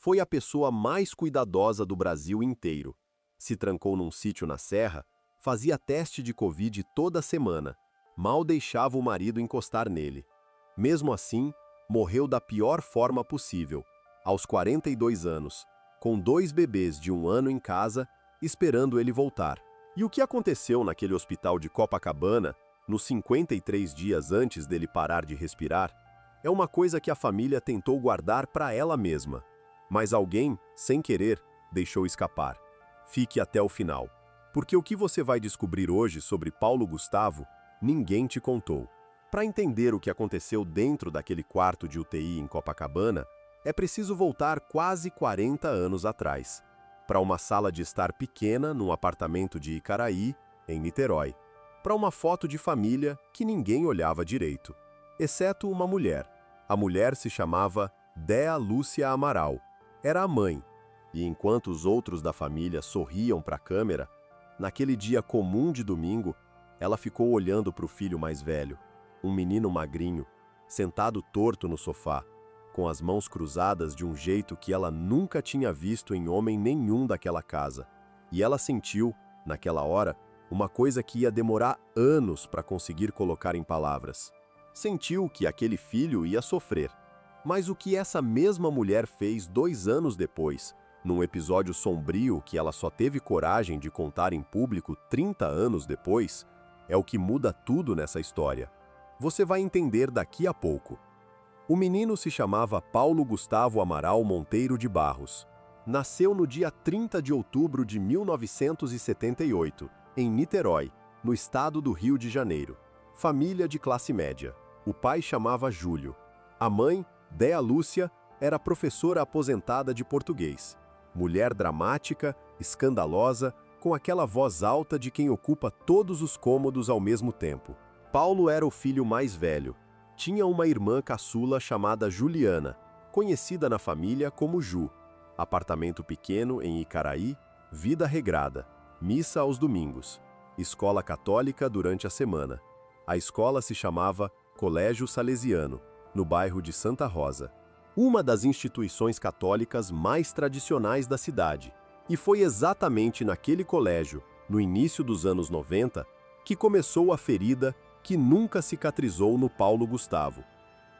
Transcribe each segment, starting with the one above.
Foi a pessoa mais cuidadosa do Brasil inteiro. Se trancou num sítio na serra, fazia teste de Covid toda semana, mal deixava o marido encostar nele. Mesmo assim, morreu da pior forma possível, aos 42 anos, com 2 bebês de 1 ano em casa, esperando ele voltar. E o que aconteceu naquele hospital de Copacabana, nos 53 dias antes dele parar de respirar, é uma coisa que a família tentou guardar para ela mesma. Mas alguém, sem querer, deixou escapar. Fique até o final, porque o que você vai descobrir hoje sobre Paulo Gustavo, ninguém te contou. Para entender o que aconteceu dentro daquele quarto de UTI em Copacabana, é preciso voltar quase 40 anos atrás, para uma sala de estar pequena num apartamento de Icaraí, em Niterói, para uma foto de família que ninguém olhava direito, exceto uma mulher. A mulher se chamava Déa Lúcia Amaral, era a mãe, e enquanto os outros da família sorriam para a câmera, naquele dia comum de domingo, ela ficou olhando para o filho mais velho, um menino magrinho, sentado torto no sofá, com as mãos cruzadas de um jeito que ela nunca tinha visto em homem nenhum daquela casa. E ela sentiu, naquela hora, uma coisa que ia demorar anos para conseguir colocar em palavras. Sentiu que aquele filho ia sofrer. Mas o que essa mesma mulher fez 2 anos depois, num episódio sombrio que ela só teve coragem de contar em público 30 anos depois, é o que muda tudo nessa história. Você vai entender daqui a pouco. O menino se chamava Paulo Gustavo Amaral Monteiro de Barros. Nasceu no dia 30 de outubro de 1978, em Niterói, no estado do Rio de Janeiro. Família de classe média. O pai chamava Júlio. A mãe, Déa Lúcia, era professora aposentada de português. Mulher dramática, escandalosa, com aquela voz alta de quem ocupa todos os cômodos ao mesmo tempo. Paulo era o filho mais velho. Tinha uma irmã caçula chamada Juliana, conhecida na família como Ju. Apartamento pequeno em Icaraí, vida regrada, missa aos domingos, escola católica durante a semana. A escola se chamava Colégio Salesiano, no bairro de Santa Rosa, uma das instituições católicas mais tradicionais da cidade. E foi exatamente naquele colégio, no início dos anos 90, que começou a ferida que nunca cicatrizou no Paulo Gustavo.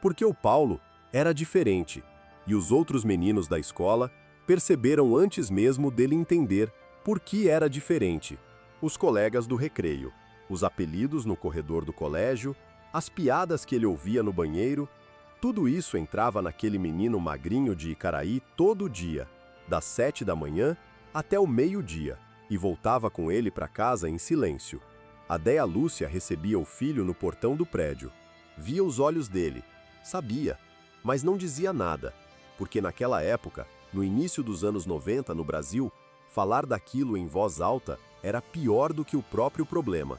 Porque o Paulo era diferente, e os outros meninos da escola perceberam antes mesmo dele entender por que era diferente. Os colegas do recreio, os apelidos no corredor do colégio, as piadas que ele ouvia no banheiro, tudo isso entrava naquele menino magrinho de Icaraí todo dia, das 7 da manhã até o meio-dia, e voltava com ele para casa em silêncio. A Déa Lúcia recebia o filho no portão do prédio. Via os olhos dele, sabia, mas não dizia nada, porque naquela época, no início dos anos 90 no Brasil, falar daquilo em voz alta era pior do que o próprio problema.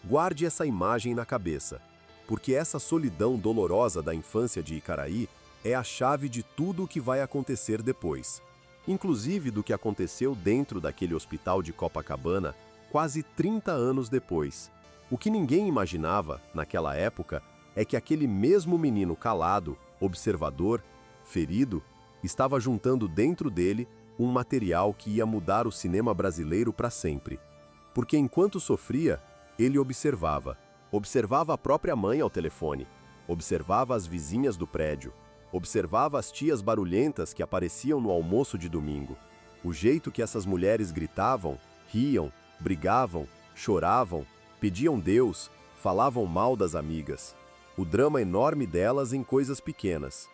Guarde essa imagem na cabeça, porque essa solidão dolorosa da infância de Icaraí é a chave de tudo o que vai acontecer depois. Inclusive do que aconteceu dentro daquele hospital de Copacabana, quase 30 anos depois. O que ninguém imaginava, naquela época, é que aquele mesmo menino calado, observador, ferido, estava juntando dentro dele um material que ia mudar o cinema brasileiro para sempre. Porque enquanto sofria, ele observava. Observava a própria mãe ao telefone, observava as vizinhas do prédio, observava as tias barulhentas que apareciam no almoço de domingo. O jeito que essas mulheres gritavam, riam, brigavam, choravam, pediam Deus, falavam mal das amigas. O drama enorme delas em coisas pequenas.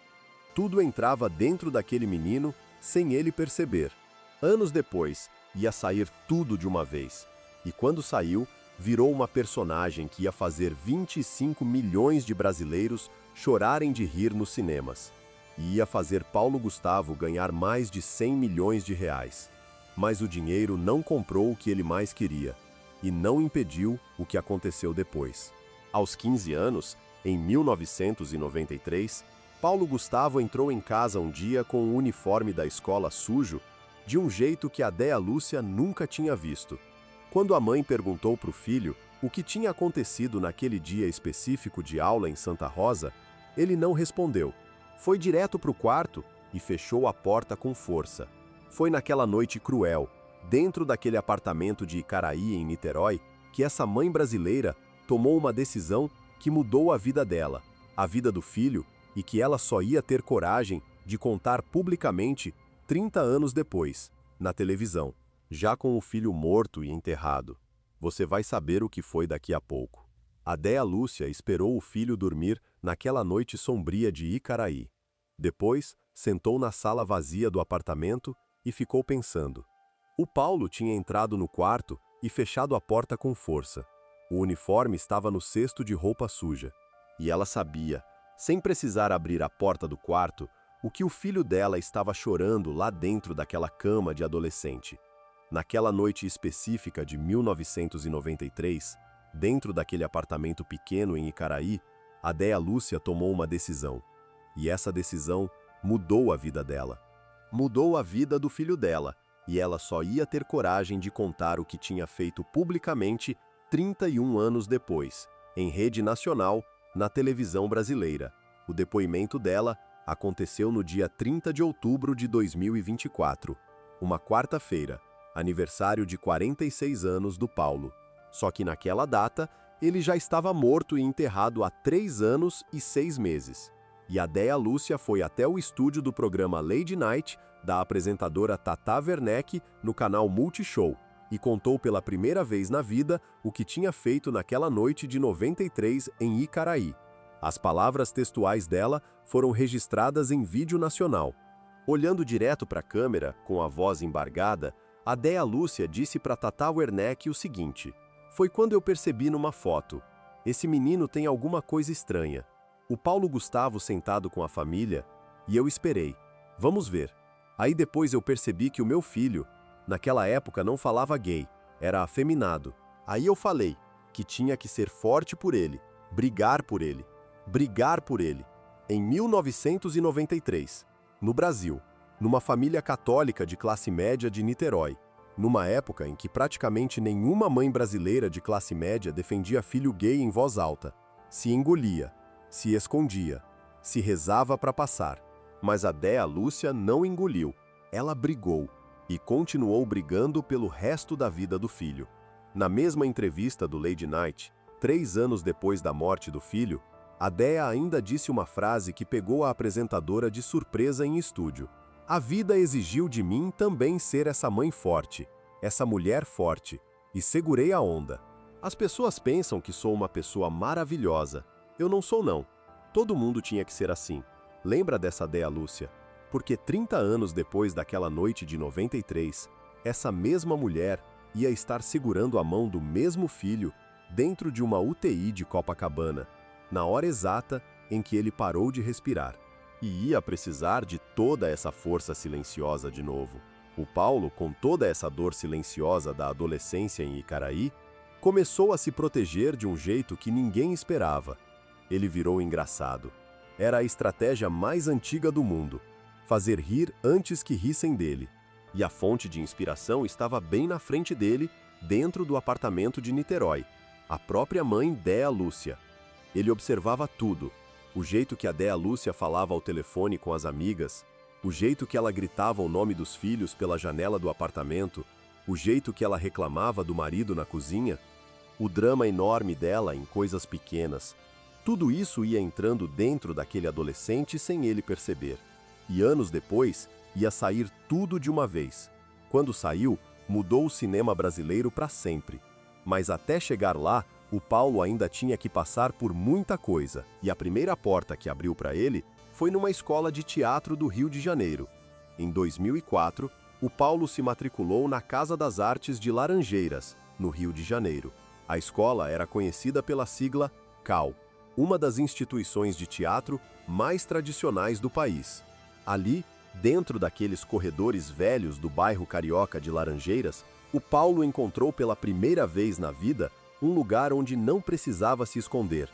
Tudo entrava dentro daquele menino sem ele perceber. Anos depois, ia sair tudo de uma vez. E quando saiu, virou uma personagem que ia fazer 25 milhões de brasileiros chorarem de rir nos cinemas. E ia fazer Paulo Gustavo ganhar mais de 100 milhões de reais. Mas o dinheiro não comprou o que ele mais queria, e não impediu o que aconteceu depois. Aos 15 anos, em 1993, Paulo Gustavo entrou em casa um dia com o uniforme da escola sujo, de um jeito que a Déa Lúcia nunca tinha visto. Quando a mãe perguntou para o filho o que tinha acontecido naquele dia específico de aula em Santa Rosa, ele não respondeu. Foi direto para o quarto e fechou a porta com força. Foi naquela noite cruel, dentro daquele apartamento de Icaraí, em Niterói, que essa mãe brasileira tomou uma decisão que mudou a vida dela, a vida do filho, e que ela só ia ter coragem de contar publicamente 30 anos depois, na televisão, já com o filho morto e enterrado. Você vai saber o que foi daqui a pouco. A Déa Lúcia esperou o filho dormir naquela noite sombria de Icaraí. Depois, sentou na sala vazia do apartamento e ficou pensando. O Paulo tinha entrado no quarto e fechado a porta com força. O uniforme estava no cesto de roupa suja. E ela sabia, sem precisar abrir a porta do quarto, o que o filho dela estava chorando lá dentro daquela cama de adolescente. Naquela noite específica de 1993, dentro daquele apartamento pequeno em Icaraí, a Déa Lúcia tomou uma decisão. E essa decisão mudou a vida dela. Mudou a vida do filho dela, e ela só ia ter coragem de contar o que tinha feito publicamente 31 anos depois, em rede nacional, na televisão brasileira. O depoimento dela aconteceu no dia 30 de outubro de 2024, uma quarta-feira, aniversário de 46 anos do Paulo. Só que naquela data, ele já estava morto e enterrado há 3 anos e 6 meses. E a Déa Lúcia foi até o estúdio do programa Lady Night, da apresentadora Tata Werneck, no canal Multishow, e contou pela primeira vez na vida o que tinha feito naquela noite de 93 em Icaraí. As palavras textuais dela foram registradas em vídeo nacional. Olhando direto para a câmera, com a voz embargada, a Déa Lúcia disse para Tata Werneck o seguinte: "Foi quando eu percebi numa foto. Esse menino tem alguma coisa estranha. O Paulo Gustavo sentado com a família, e eu esperei. Vamos ver. Aí depois eu percebi que o meu filho, naquela época não falava gay, era afeminado. Aí eu falei que tinha que ser forte por ele, brigar por ele. Brigar por ele. Em 1993, no Brasil, numa família católica de classe média de Niterói, numa época em que praticamente nenhuma mãe brasileira de classe média defendia filho gay em voz alta, se engolia, se escondia, se rezava para passar. Mas a Déa Lúcia não engoliu, ela brigou e continuou brigando pelo resto da vida do filho. Na mesma entrevista do Lady Night, 3 anos depois da morte do filho, a Déa ainda disse uma frase que pegou a apresentadora de surpresa em estúdio. A vida exigiu de mim também ser essa mãe forte, essa mulher forte, e segurei a onda. As pessoas pensam que sou uma pessoa maravilhosa. Eu não sou não. Todo mundo tinha que ser assim. Lembra dessa Déa Lúcia? Porque 30 anos depois daquela noite de 93, essa mesma mulher ia estar segurando a mão do mesmo filho dentro de uma UTI de Copacabana, na hora exata em que ele parou de respirar. E ia precisar de toda essa força silenciosa de novo. O Paulo, com toda essa dor silenciosa da adolescência em Icaraí, começou a se proteger de um jeito que ninguém esperava. Ele virou engraçado. Era a estratégia mais antiga do mundo. Fazer rir antes que rissem dele. E a fonte de inspiração estava bem na frente dele, dentro do apartamento de Niterói. A própria mãe Déa Lúcia. Ele observava tudo. O jeito que a Déa Lúcia falava ao telefone com as amigas, o jeito que ela gritava o nome dos filhos pela janela do apartamento, o jeito que ela reclamava do marido na cozinha, o drama enorme dela em coisas pequenas. Tudo isso ia entrando dentro daquele adolescente sem ele perceber. E anos depois, ia sair tudo de uma vez. Quando saiu, mudou o cinema brasileiro para sempre. Mas até chegar lá, o Paulo ainda tinha que passar por muita coisa, e a primeira porta que abriu para ele foi numa escola de teatro do Rio de Janeiro. Em 2004, o Paulo se matriculou na Casa das Artes de Laranjeiras, no Rio de Janeiro. A escola era conhecida pela sigla CAL, uma das instituições de teatro mais tradicionais do país. Ali, dentro daqueles corredores velhos do bairro carioca de Laranjeiras, o Paulo encontrou pela primeira vez na vida um lugar onde não precisava se esconder,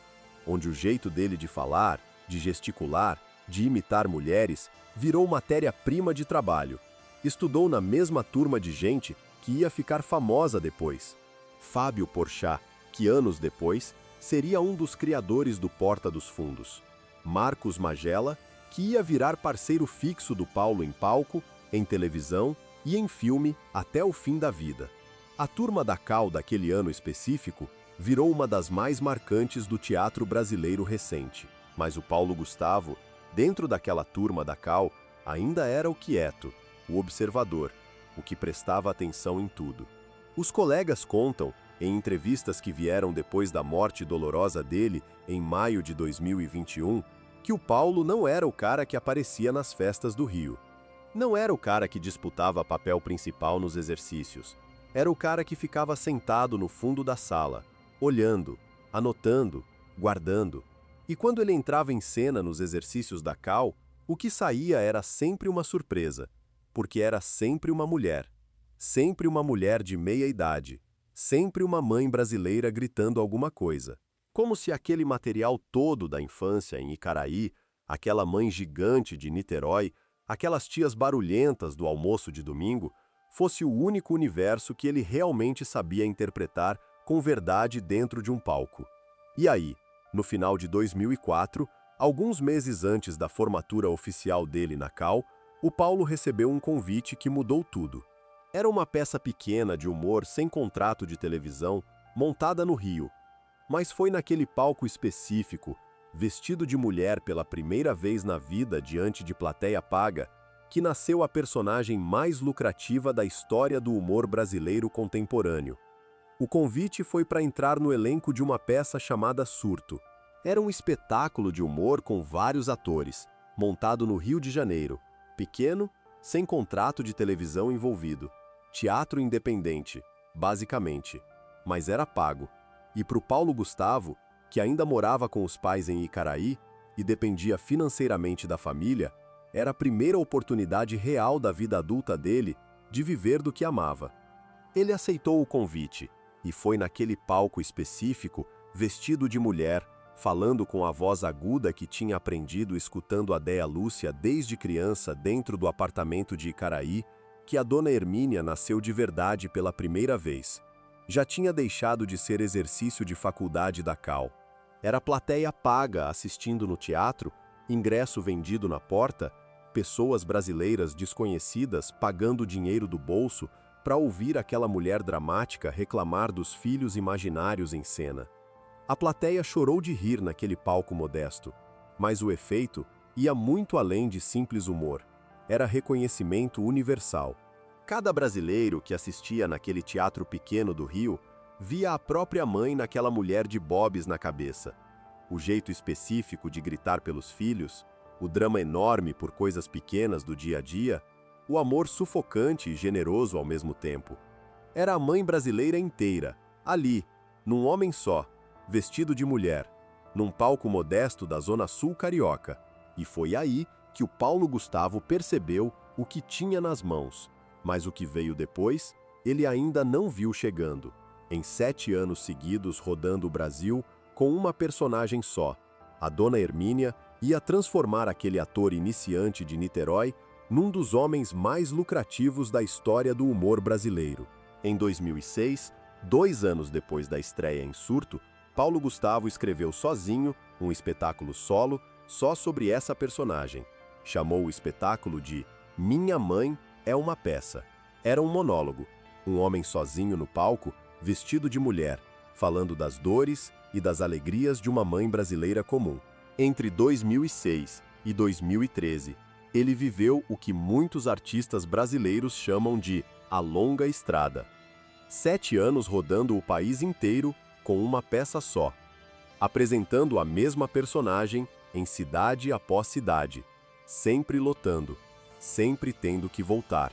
onde o jeito dele de falar, de gesticular, de imitar mulheres, virou matéria-prima de trabalho. Estudou na mesma turma de gente que ia ficar famosa depois. Fábio Porchat, que anos depois seria um dos criadores do Porta dos Fundos. Marcos Magela, que ia virar parceiro fixo do Paulo em palco, em televisão e em filme até o fim da vida. A Turma da Cal daquele ano específico virou uma das mais marcantes do teatro brasileiro recente. Mas o Paulo Gustavo, dentro daquela Turma da Cal, ainda era o quieto, o observador, o que prestava atenção em tudo. Os colegas contam, em entrevistas que vieram depois da morte dolorosa dele, em maio de 2021, que o Paulo não era o cara que aparecia nas festas do Rio. Não era o cara que disputava papel principal nos exercícios. Era o cara que ficava sentado no fundo da sala, olhando, anotando, guardando. E quando ele entrava em cena nos exercícios da Cal, o que saía era sempre uma surpresa, porque era sempre uma mulher de meia idade, sempre uma mãe brasileira gritando alguma coisa. Como se aquele material todo da infância em Icaraí, aquela mãe gigante de Niterói, aquelas tias barulhentas do almoço de domingo, fosse o único universo que ele realmente sabia interpretar com verdade dentro de um palco. E aí, no final de 2004, alguns meses antes da formatura oficial dele na Cal, o Paulo recebeu um convite que mudou tudo. Era uma peça pequena de humor sem contrato de televisão, montada no Rio. Mas foi naquele palco específico, vestido de mulher pela primeira vez na vida diante de plateia paga, que nasceu a personagem mais lucrativa da história do humor brasileiro contemporâneo. O convite foi para entrar no elenco de uma peça chamada Surto. Era um espetáculo de humor com vários atores, montado no Rio de Janeiro, pequeno, sem contrato de televisão envolvido. Teatro independente, basicamente, mas era pago. E para o Paulo Gustavo, que ainda morava com os pais em Icaraí e dependia financeiramente da família, era a primeira oportunidade real da vida adulta dele de viver do que amava. Ele aceitou o convite e foi naquele palco específico, vestido de mulher, falando com a voz aguda que tinha aprendido escutando a Déia Lúcia desde criança dentro do apartamento de Icaraí, que a dona Hermínia nasceu de verdade pela primeira vez. Já tinha deixado de ser exercício de faculdade da Cal. Era plateia paga assistindo no teatro, ingresso vendido na porta, pessoas brasileiras desconhecidas pagando dinheiro do bolso para ouvir aquela mulher dramática reclamar dos filhos imaginários em cena. A plateia chorou de rir naquele palco modesto, mas o efeito ia muito além de simples humor. Era reconhecimento universal. Cada brasileiro que assistia naquele teatro pequeno do Rio via a própria mãe naquela mulher de bobs na cabeça. O jeito específico de gritar pelos filhos, o drama enorme por coisas pequenas do dia a dia, o amor sufocante e generoso ao mesmo tempo. Era a mãe brasileira inteira, ali, num homem só, vestido de mulher, num palco modesto da Zona Sul carioca. E foi aí que o Paulo Gustavo percebeu o que tinha nas mãos, mas o que veio depois, ele ainda não viu chegando. Em 7 anos seguidos rodando o Brasil com uma personagem só, a dona Hermínia ia transformar aquele ator iniciante de Niterói num dos homens mais lucrativos da história do humor brasileiro. Em 2006, 2 anos depois da estreia em Surto, Paulo Gustavo escreveu sozinho um espetáculo solo só sobre essa personagem. Chamou o espetáculo de Minha Mãe é uma Peça. Era um monólogo, um homem sozinho no palco, vestido de mulher, falando das dores e das alegrias de uma mãe brasileira comum. Entre 2006 e 2013, ele viveu o que muitos artistas brasileiros chamam de a longa estrada. 7 anos rodando o país inteiro com uma peça só, apresentando a mesma personagem em cidade após cidade, sempre lotando, sempre tendo que voltar.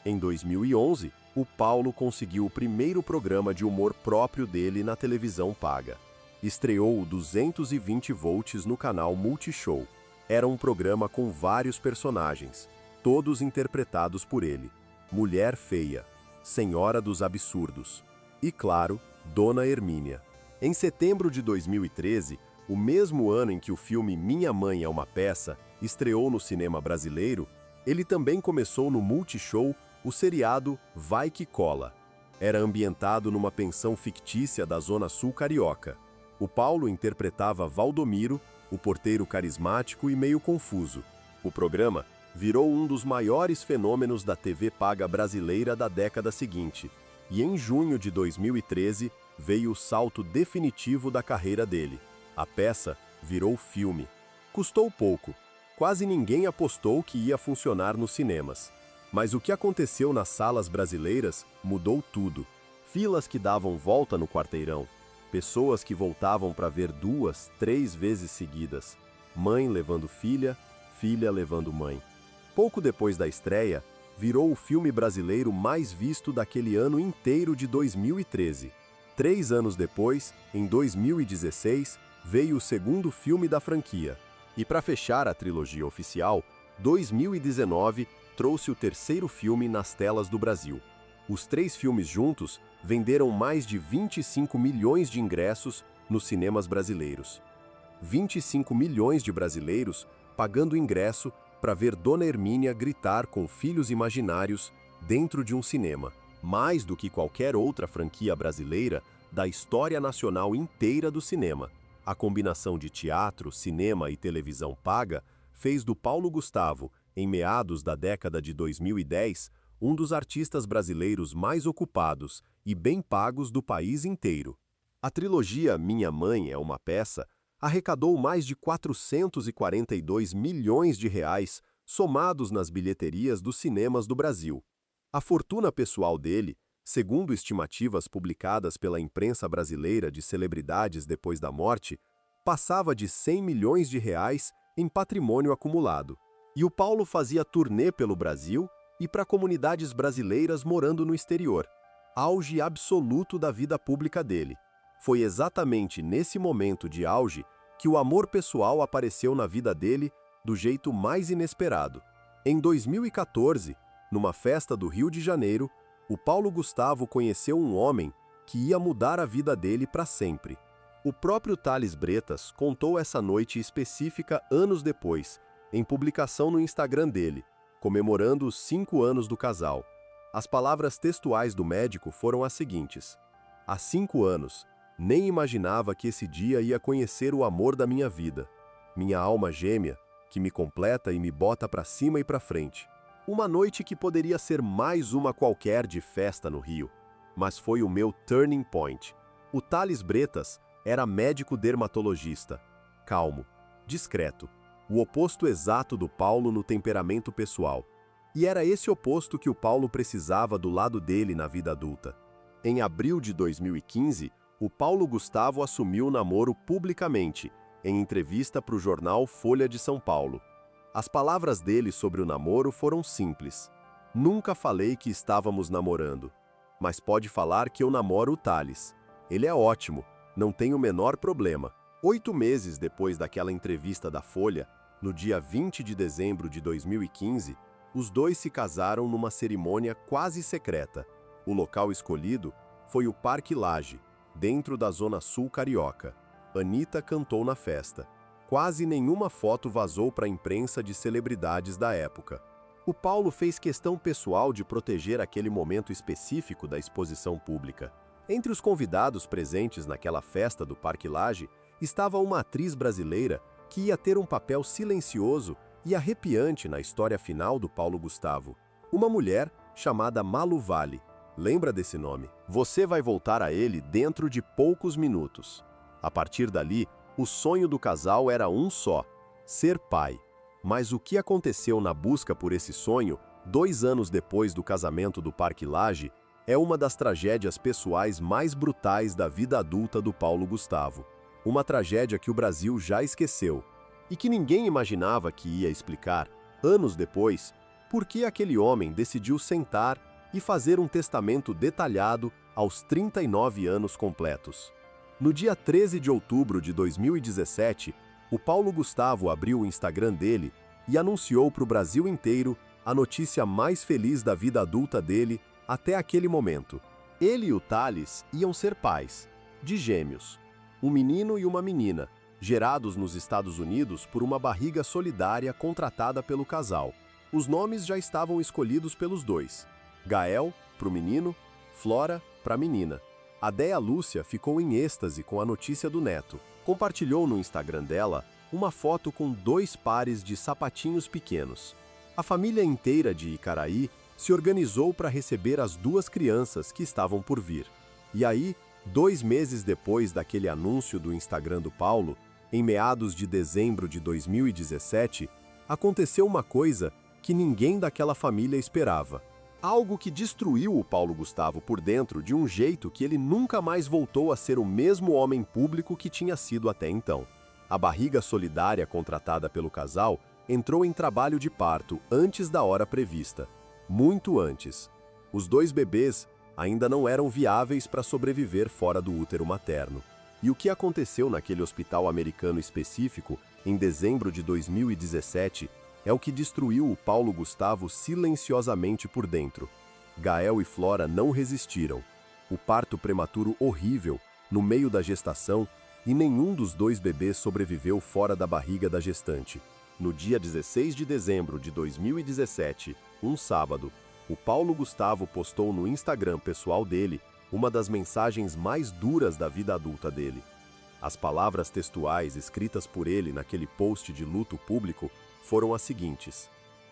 Em 2011, o Paulo conseguiu o primeiro programa de humor próprio dele na televisão paga. Estreou o 220 volts no canal Multishow. Era um programa com vários personagens, todos interpretados por ele. Mulher Feia, Senhora dos Absurdos e, claro, Dona Hermínia. Em setembro de 2013, o mesmo ano em que o filme Minha Mãe é uma Peça estreou no cinema brasileiro, ele também começou no Multishow o seriado Vai Que Cola. Era ambientado numa pensão fictícia da Zona Sul carioca. O Paulo interpretava Valdomiro, o porteiro carismático e meio confuso. O programa virou um dos maiores fenômenos da TV paga brasileira da década seguinte, e em junho de 2013 veio o salto definitivo da carreira dele. A peça virou filme. Custou pouco. Quase ninguém apostou que ia funcionar nos cinemas. Mas o que aconteceu nas salas brasileiras mudou tudo. Filas que davam volta no quarteirão. Pessoas que voltavam para ver 2, 3 vezes seguidas. Mãe levando filha, filha levando mãe. Pouco depois da estreia, virou o filme brasileiro mais visto daquele ano inteiro de 2013. 3 anos depois, em 2016, veio o segundo filme da franquia. E para fechar a trilogia oficial, 2019 trouxe o terceiro filme nas telas do Brasil. Os 3 filmes juntos venderam mais de 25 milhões de ingressos nos cinemas brasileiros. 25 milhões de brasileiros pagando ingresso para ver Dona Hermínia gritar com filhos imaginários dentro de um cinema, mais do que qualquer outra franquia brasileira da história nacional inteira do cinema. A combinação de teatro, cinema e televisão paga fez do Paulo Gustavo, em meados da década de 2010, um dos artistas brasileiros mais ocupados e bem pagos do país inteiro. A trilogia Minha Mãe é uma Peça arrecadou mais de 442 milhões de reais somados nas bilheterias dos cinemas do Brasil. A fortuna pessoal dele, segundo estimativas publicadas pela imprensa brasileira de celebridades depois da morte, passava de 100 milhões de reais em patrimônio acumulado. E o Paulo fazia turnê pelo Brasil e para comunidades brasileiras morando no exterior. Auge absoluto da vida pública dele. Foi exatamente nesse momento de auge que o amor pessoal apareceu na vida dele do jeito mais inesperado. Em 2014, numa festa do Rio de Janeiro, o Paulo Gustavo conheceu um homem que ia mudar a vida dele para sempre. O próprio Thales Bretas contou essa noite específica anos depois, em publicação no Instagram dele, comemorando os 5 anos do casal. As palavras textuais do médico foram as seguintes: há 5 anos, nem imaginava que esse dia ia conhecer o amor da minha vida, minha alma gêmea, que me completa e me bota para cima e para frente. Uma noite que poderia ser mais uma qualquer de festa no Rio, mas foi o meu turning point. O Thales Bretas era médico dermatologista, calmo, discreto, o oposto exato do Paulo no temperamento pessoal. E era esse oposto que o Paulo precisava do lado dele na vida adulta. Em abril de 2015, o Paulo Gustavo assumiu o namoro publicamente, em entrevista para o jornal Folha de São Paulo. As palavras dele sobre o namoro foram simples. Nunca falei que estávamos namorando, mas pode falar que eu namoro o Thales. Ele é ótimo, não tem o menor problema. 8 meses depois daquela entrevista da Folha, no dia 20 de dezembro de 2015, os dois se casaram numa cerimônia quase secreta. O local escolhido foi o Parque Lage, dentro da Zona Sul carioca. Anitta cantou na festa. Quase nenhuma foto vazou para a imprensa de celebridades da época. O Paulo fez questão pessoal de proteger aquele momento específico da exposição pública. Entre os convidados presentes naquela festa do Parque Lage estava uma atriz brasileira que ia ter um papel silencioso e arrepiante na história final do Paulo Gustavo. Uma mulher chamada Malu Vale. Lembra desse nome? Você vai voltar a ele dentro de poucos minutos. A partir dali, o sonho do casal era um só: ser pai. Mas o que aconteceu na busca por esse sonho, 2 anos depois do casamento do Parque Lage, é uma das tragédias pessoais mais brutais da vida adulta do Paulo Gustavo. Uma tragédia que o Brasil já esqueceu e que ninguém imaginava que ia explicar, anos depois, por que aquele homem decidiu sentar e fazer um testamento detalhado aos 39 anos completos. No dia 13 de outubro de 2017, o Paulo Gustavo abriu o Instagram dele e anunciou para o Brasil inteiro a notícia mais feliz da vida adulta dele até aquele momento. Ele e o Thales iam ser pais, de gêmeos, um menino e uma menina, gerados nos Estados Unidos por uma barriga solidária contratada pelo casal. Os nomes já estavam escolhidos pelos dois: Gael, para o menino, Flora, para a menina. A Déia Lúcia ficou em êxtase com a notícia do neto. Compartilhou no Instagram dela uma foto com 2 pares de sapatinhos pequenos. A família inteira de Icaraí se organizou para receber as 2 crianças que estavam por vir. E aí, 2 meses depois daquele anúncio do Instagram do Paulo, em meados de dezembro de 2017, aconteceu uma coisa que ninguém daquela família esperava. Algo que destruiu o Paulo Gustavo por dentro de um jeito que ele nunca mais voltou a ser o mesmo homem público que tinha sido até então. A barriga solidária contratada pelo casal entrou em trabalho de parto antes da hora prevista. Muito antes. Os 2 bebês ainda não eram viáveis para sobreviver fora do útero materno. E o que aconteceu naquele hospital americano específico, em dezembro de 2017, é o que destruiu o Paulo Gustavo silenciosamente por dentro. Gael e Flora não resistiram. O parto prematuro horrível, no meio da gestação, e nenhum dos 2 bebês sobreviveu fora da barriga da gestante. No dia 16 de dezembro de 2017, um sábado, o Paulo Gustavo postou no Instagram pessoal dele uma das mensagens mais duras da vida adulta dele. As palavras textuais escritas por ele naquele post de luto público foram as seguintes: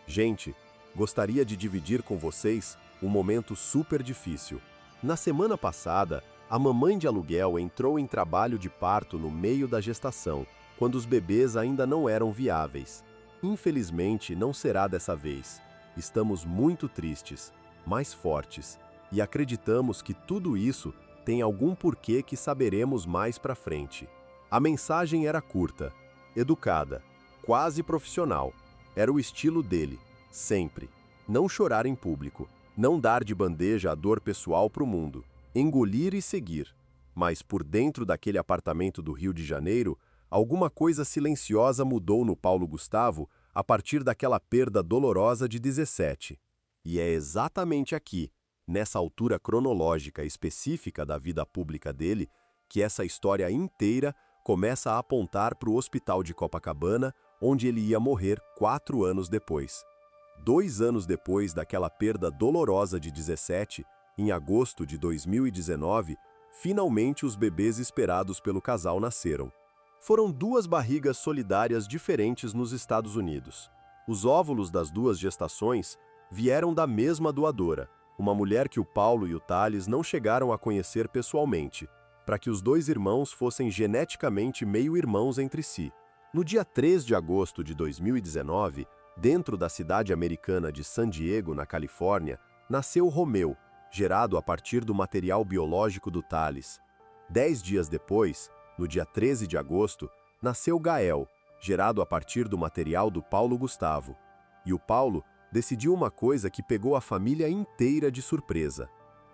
Gente, gostaria de dividir com vocês um momento super difícil. Na semana passada, a mamãe de aluguel entrou em trabalho de parto no meio da gestação, quando os bebês ainda não eram viáveis. Infelizmente, não será dessa vez. Estamos muito tristes, mas fortes, e acreditamos que tudo isso tem algum porquê que saberemos mais pra frente. A mensagem era curta, educada, quase profissional. Era o estilo dele, sempre. Não chorar em público, não dar de bandeja a dor pessoal pro mundo, engolir e seguir. Mas por dentro daquele apartamento do Rio de Janeiro, alguma coisa silenciosa mudou no Paulo Gustavo a partir daquela perda dolorosa de 17. E é exatamente aqui, nessa altura cronológica específica da vida pública dele, que essa história inteira começa a apontar para o hospital de Copacabana, onde ele ia morrer 4 anos depois. 2 anos depois daquela perda dolorosa de 17, em agosto de 2019, finalmente os bebês esperados pelo casal nasceram. Foram 2 barrigas solidárias diferentes nos Estados Unidos. Os óvulos das 2 gestações vieram da mesma doadora, uma mulher que o Paulo e o Thales não chegaram a conhecer pessoalmente, para que os 2 irmãos fossem geneticamente meio-irmãos entre si. No dia 3 de agosto de 2019, dentro da cidade americana de San Diego, na Califórnia, nasceu Romeu, gerado a partir do material biológico do Thales. 10 dias depois, no dia 13 de agosto, nasceu Gael, gerado a partir do material do Paulo Gustavo. E o Paulo decidiu uma coisa que pegou a família inteira de surpresa.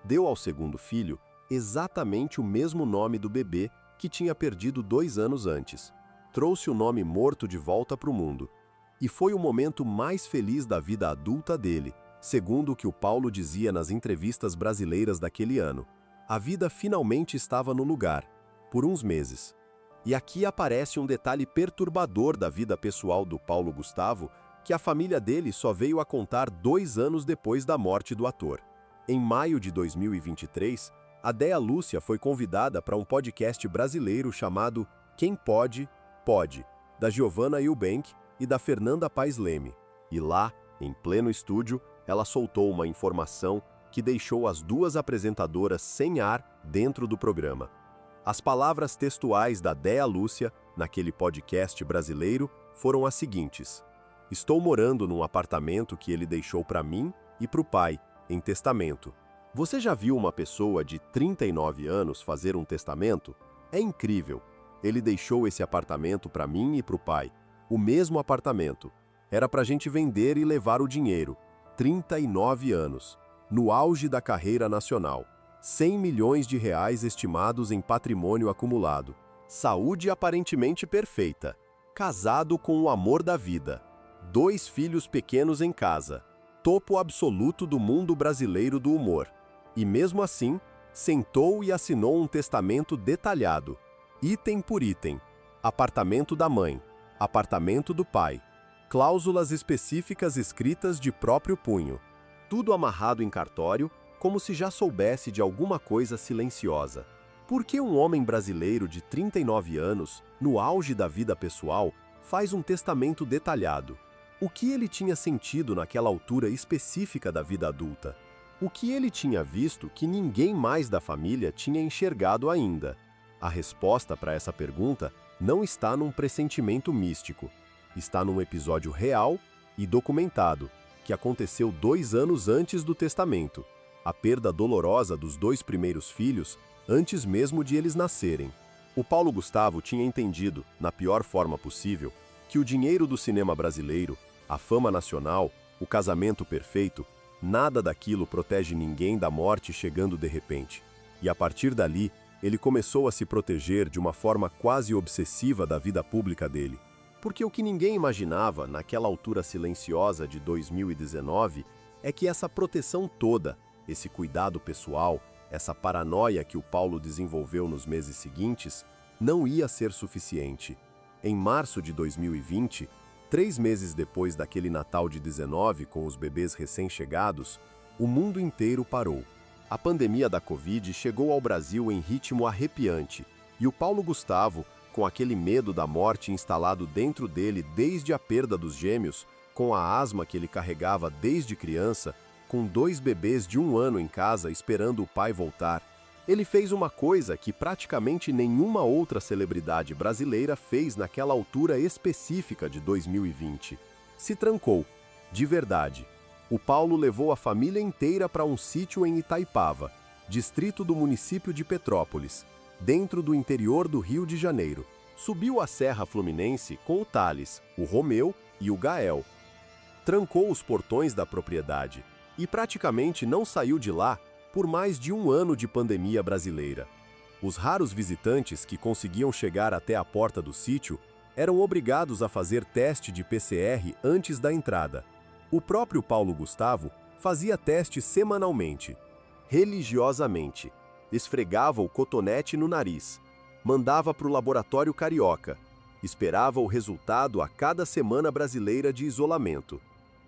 Deu ao segundo filho exatamente o mesmo nome do bebê que tinha perdido 2 anos antes. Trouxe o nome morto de volta para o mundo. E foi o momento mais feliz da vida adulta dele, segundo o que o Paulo dizia nas entrevistas brasileiras daquele ano. A vida finalmente estava no lugar, por uns meses. E aqui aparece um detalhe perturbador da vida pessoal do Paulo Gustavo, que a família dele só veio a contar 2 anos depois da morte do ator. Em maio de 2023, a Déa Lúcia foi convidada para um podcast brasileiro chamado Quem Pode, Pode, da Giovanna Eubank e da Fernanda Paes Leme. E lá, em pleno estúdio, ela soltou uma informação que deixou as 2 apresentadoras sem ar dentro do programa. As palavras textuais da Déa Lúcia, naquele podcast brasileiro, foram as seguintes: Estou morando num apartamento que ele deixou para mim e para o pai, em testamento. Você já viu uma pessoa de 39 anos fazer um testamento? É incrível. Ele deixou esse apartamento para mim e para o pai. O mesmo apartamento. Era para a gente vender e levar o dinheiro. 39 anos. No auge da carreira nacional. 100 milhões de reais estimados em patrimônio acumulado. Saúde aparentemente perfeita. Casado com o amor da vida. 2 filhos pequenos em casa. Topo absoluto do mundo brasileiro do humor. E mesmo assim, sentou e assinou um testamento detalhado. Item por item. Apartamento da mãe. Apartamento do pai. Cláusulas específicas escritas de próprio punho. Tudo amarrado em cartório, como se já soubesse de alguma coisa silenciosa. Por que um homem brasileiro de 39 anos, no auge da vida pessoal, faz um testamento detalhado. O que ele tinha sentido naquela altura específica da vida adulta? O que ele tinha visto que ninguém mais da família tinha enxergado ainda? A resposta para essa pergunta não está num pressentimento místico. Está num episódio real e documentado, que aconteceu 2 anos antes do testamento. A perda dolorosa dos 2 primeiros filhos, antes mesmo de eles nascerem. O Paulo Gustavo tinha entendido, na pior forma possível, que o dinheiro do cinema brasileiro, a fama nacional, o casamento perfeito, nada daquilo protege ninguém da morte chegando de repente. E a partir dali, ele começou a se proteger de uma forma quase obsessiva da vida pública dele. Porque o que ninguém imaginava, naquela altura silenciosa de 2019, é que essa proteção toda, esse cuidado pessoal, essa paranoia que o Paulo desenvolveu nos meses seguintes, não ia ser suficiente. Em março de 2020, 3 meses depois daquele Natal de 19 com os bebês recém-chegados, o mundo inteiro parou. A pandemia da Covid chegou ao Brasil em ritmo arrepiante, e o Paulo Gustavo, com aquele medo da morte instalado dentro dele desde a perda dos gêmeos, com a asma que ele carregava desde criança, com 2 bebês de 1 ano em casa esperando o pai voltar, ele fez uma coisa que praticamente nenhuma outra celebridade brasileira fez naquela altura específica de 2020. Se trancou, de verdade. O Paulo levou a família inteira para um sítio em Itaipava, distrito do município de Petrópolis, dentro do interior do Rio de Janeiro. Subiu a Serra Fluminense com o Thales, o Romeu e o Gael. Trancou os portões da propriedade e praticamente não saiu de lá por mais de 1 ano de pandemia brasileira. Os raros visitantes que conseguiam chegar até a porta do sítio eram obrigados a fazer teste de PCR antes da entrada. O próprio Paulo Gustavo fazia teste semanalmente, religiosamente. Esfregava o cotonete no nariz, mandava para o laboratório carioca, esperava o resultado a cada semana brasileira de isolamento.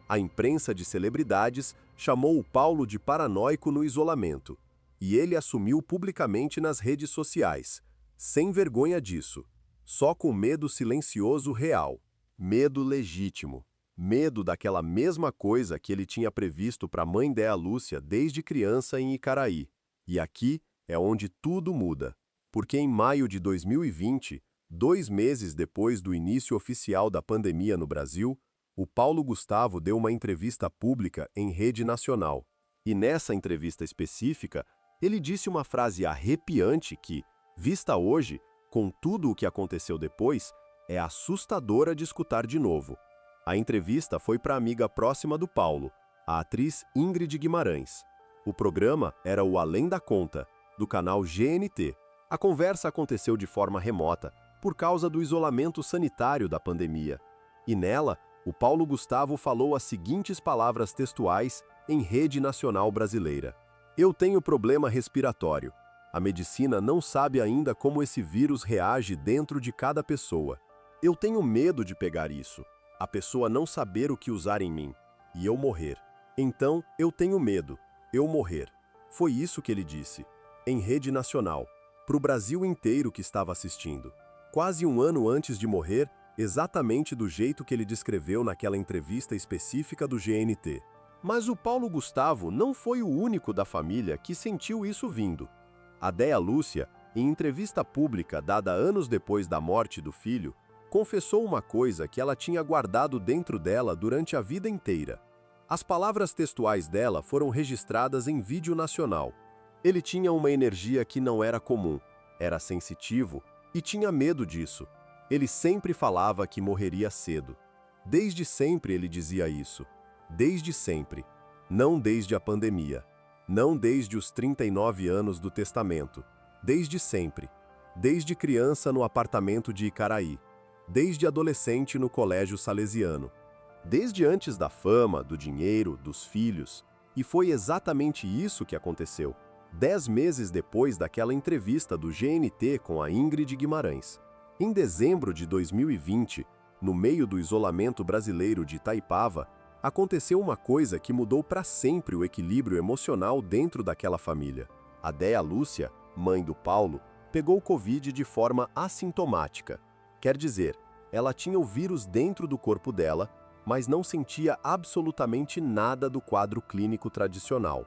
A imprensa de celebridades chamou o Paulo de paranoico no isolamento, e ele assumiu publicamente nas redes sociais, sem vergonha disso, só com medo silencioso real, medo legítimo, medo daquela mesma coisa que ele tinha previsto para a mãe Déa Lúcia desde criança em Icaraí. E aqui é onde tudo muda, porque em maio de 2020, 2 meses depois do início oficial da pandemia no Brasil, o Paulo Gustavo deu uma entrevista pública em rede nacional. E nessa entrevista específica, ele disse uma frase arrepiante que, vista hoje, com tudo o que aconteceu depois, é assustadora de escutar de novo. A entrevista foi para a amiga próxima do Paulo, a atriz Ingrid Guimarães. O programa era o Além da Conta, do canal GNT. A conversa aconteceu de forma remota, por causa do isolamento sanitário da pandemia. E nela, o Paulo Gustavo falou as seguintes palavras textuais em rede nacional brasileira. Eu tenho problema respiratório. A medicina não sabe ainda como esse vírus reage dentro de cada pessoa. Eu tenho medo de pegar isso, a pessoa não saber o que usar em mim, e eu morrer. Então, eu tenho medo, eu morrer. Foi isso que ele disse, em rede nacional, para o Brasil inteiro que estava assistindo. Quase 1 ano antes de morrer, exatamente do jeito que ele descreveu naquela entrevista específica do GNT. Mas o Paulo Gustavo não foi o único da família que sentiu isso vindo. A Déa Lúcia, em entrevista pública dada anos depois da morte do filho, confessou uma coisa que ela tinha guardado dentro dela durante a vida inteira. As palavras textuais dela foram registradas em vídeo nacional. Ele tinha uma energia que não era comum, era sensitivo e tinha medo disso. Ele sempre falava que morreria cedo. Desde sempre ele dizia isso. Desde sempre. Não desde a pandemia. Não desde os 39 anos do testamento. Desde sempre. Desde criança no apartamento de Icaraí. Desde adolescente no colégio salesiano. Desde antes da fama, do dinheiro, dos filhos. E foi exatamente isso que aconteceu, 10 meses depois daquela entrevista do GNT com a Ingrid Guimarães. Em dezembro de 2020, no meio do isolamento brasileiro de Itaipava, aconteceu uma coisa que mudou para sempre o equilíbrio emocional dentro daquela família. A Déa Lúcia, mãe do Paulo, pegou Covid de forma assintomática. Quer dizer, Ela tinha o vírus dentro do corpo dela, mas não sentia absolutamente nada do quadro clínico tradicional.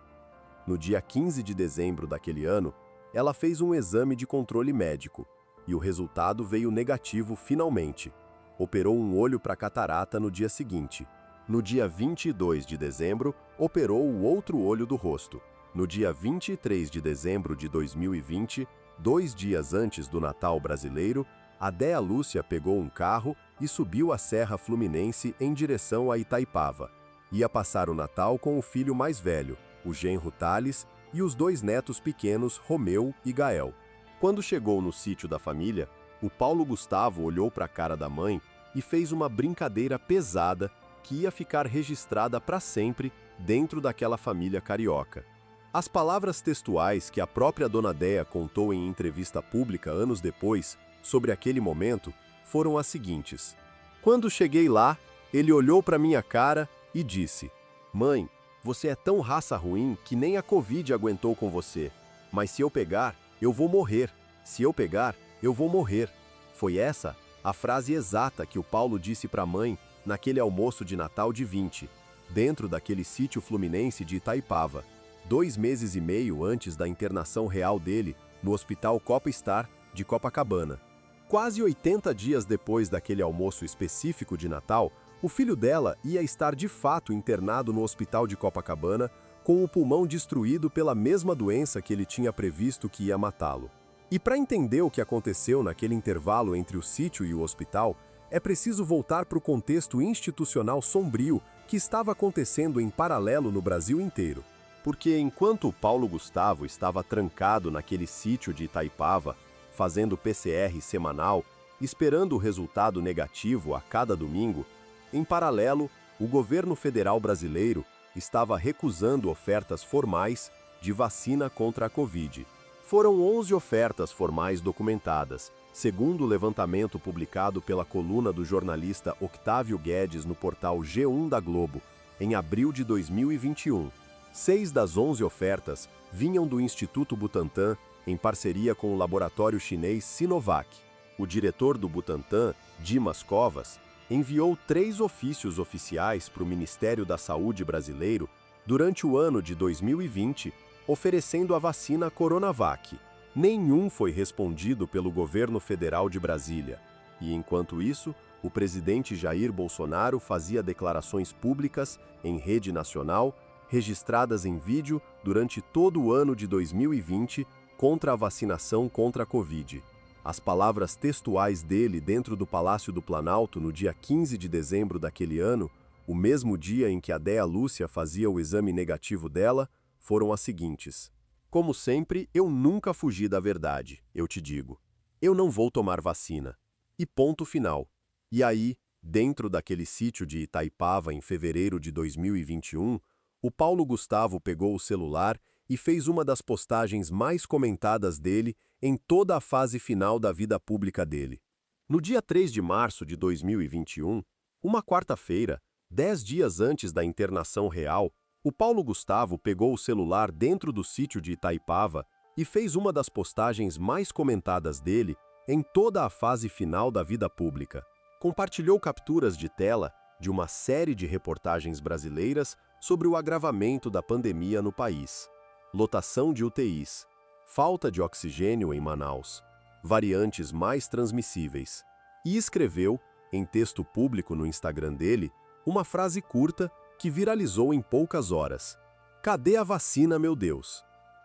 No dia 15 de dezembro daquele ano, ela fez um exame de controle médico, e o resultado veio negativo finalmente. Operou um olho para catarata no dia seguinte. No dia 22 de dezembro, operou o outro olho do rosto. No dia 23 de dezembro de 2020, 2 dias antes do Natal brasileiro, a Déa Lúcia pegou um carro e subiu a Serra Fluminense em direção a Itaipava. Ia passar o Natal com o filho mais velho, o genro Thales, e os 2 netos pequenos, Romeu e Gael. Quando chegou no sítio da família, o Paulo Gustavo olhou para a cara da mãe e fez uma brincadeira pesada que ia ficar registrada para sempre dentro daquela família carioca. As palavras textuais que a própria Dona Déa contou em entrevista pública anos depois, sobre aquele momento, foram as seguintes. Quando cheguei lá, ele olhou para minha cara e disse: "Mãe, você é tão raça ruim que nem a Covid aguentou com você. Mas se eu pegar, eu vou morrer. Se eu pegar, eu vou morrer." Foi essa a frase exata que o Paulo disse para a mãe naquele almoço de Natal de 20, dentro daquele sítio fluminense de Itaipava, 2 meses e meio antes da internação real dele no Hospital Copa Star de Copacabana. Quase 80 dias depois daquele almoço específico de Natal, o filho dela ia estar de fato internado no Hospital de Copacabana com o pulmão destruído pela mesma doença que ele tinha previsto que ia matá-lo. E para entender o que aconteceu naquele intervalo entre o sítio e o hospital, é preciso voltar para o contexto institucional sombrio que estava acontecendo em paralelo no Brasil inteiro. Porque enquanto o Paulo Gustavo estava trancado naquele sítio de Itaipava, fazendo PCR semanal, esperando o resultado negativo a cada domingo, em paralelo, o governo federal brasileiro estava recusando ofertas formais de vacina contra a Covid. Foram 11 ofertas formais documentadas, segundo o levantamento publicado pela coluna do jornalista Octávio Guedes no portal G1 da Globo, em abril de 2021. 6 das 11 ofertas vinham do Instituto Butantan, em parceria com o laboratório chinês Sinovac. O diretor do Butantan, Dimas Covas, enviou 3 ofícios oficiais para o Ministério da Saúde brasileiro durante o ano de 2020, oferecendo a vacina Coronavac. Nenhum foi respondido pelo governo federal de Brasília. E enquanto isso, o presidente Jair Bolsonaro fazia declarações públicas em rede nacional, registradas em vídeo durante todo o ano de 2020, contra a vacinação contra a Covid. As palavras textuais dele dentro do Palácio do Planalto no dia 15 de dezembro daquele ano, o mesmo dia em que a Déa Lúcia fazia o exame negativo dela, foram as seguintes: "Como sempre, eu nunca fugi da verdade, eu te digo. Eu não vou tomar vacina. E ponto final." E aí, dentro daquele sítio de Itaipava em fevereiro de 2021, o Paulo Gustavo pegou o celular e fez uma das postagens mais comentadas dele em toda a fase final da vida pública dele. No dia 3 de março de 2021, uma quarta-feira, 10 dias antes da internação real, o Paulo Gustavo pegou o celular dentro do sítio de Itaipava e fez uma das postagens mais comentadas dele em toda a fase final da vida pública. Compartilhou capturas de tela de uma série de reportagens brasileiras sobre o agravamento da pandemia no país. Lotação de UTIs, falta de oxigênio em Manaus, variantes mais transmissíveis. E escreveu, em texto público no Instagram dele, uma frase curta que viralizou em poucas horas: "Cadê a vacina, meu Deus?"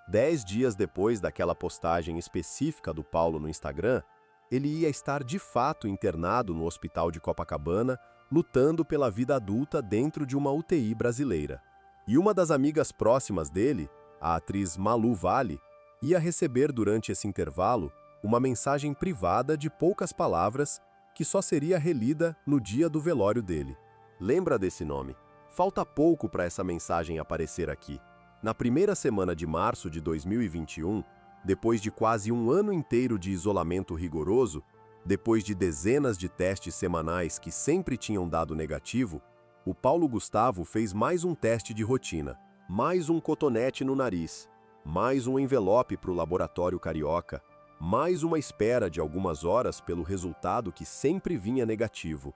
10 dias depois daquela postagem específica do Paulo no Instagram, ele ia estar de fato internado no Hospital de Copacabana, lutando pela vida adulta dentro de uma UTI brasileira. E uma das amigas próximas dele, a atriz Malu Vale, ia receber durante esse intervalo uma mensagem privada de poucas palavras que só seria relida no dia do velório dele. Lembra desse nome? Falta pouco para essa mensagem aparecer aqui. Na primeira semana de março de 2021, depois de quase um ano inteiro de isolamento rigoroso, depois de dezenas de testes semanais que sempre tinham dado negativo, o Paulo Gustavo fez mais um teste de rotina, mais um cotonete no nariz, mais um envelope para o laboratório carioca, Mais uma espera de algumas horas pelo resultado que sempre vinha negativo.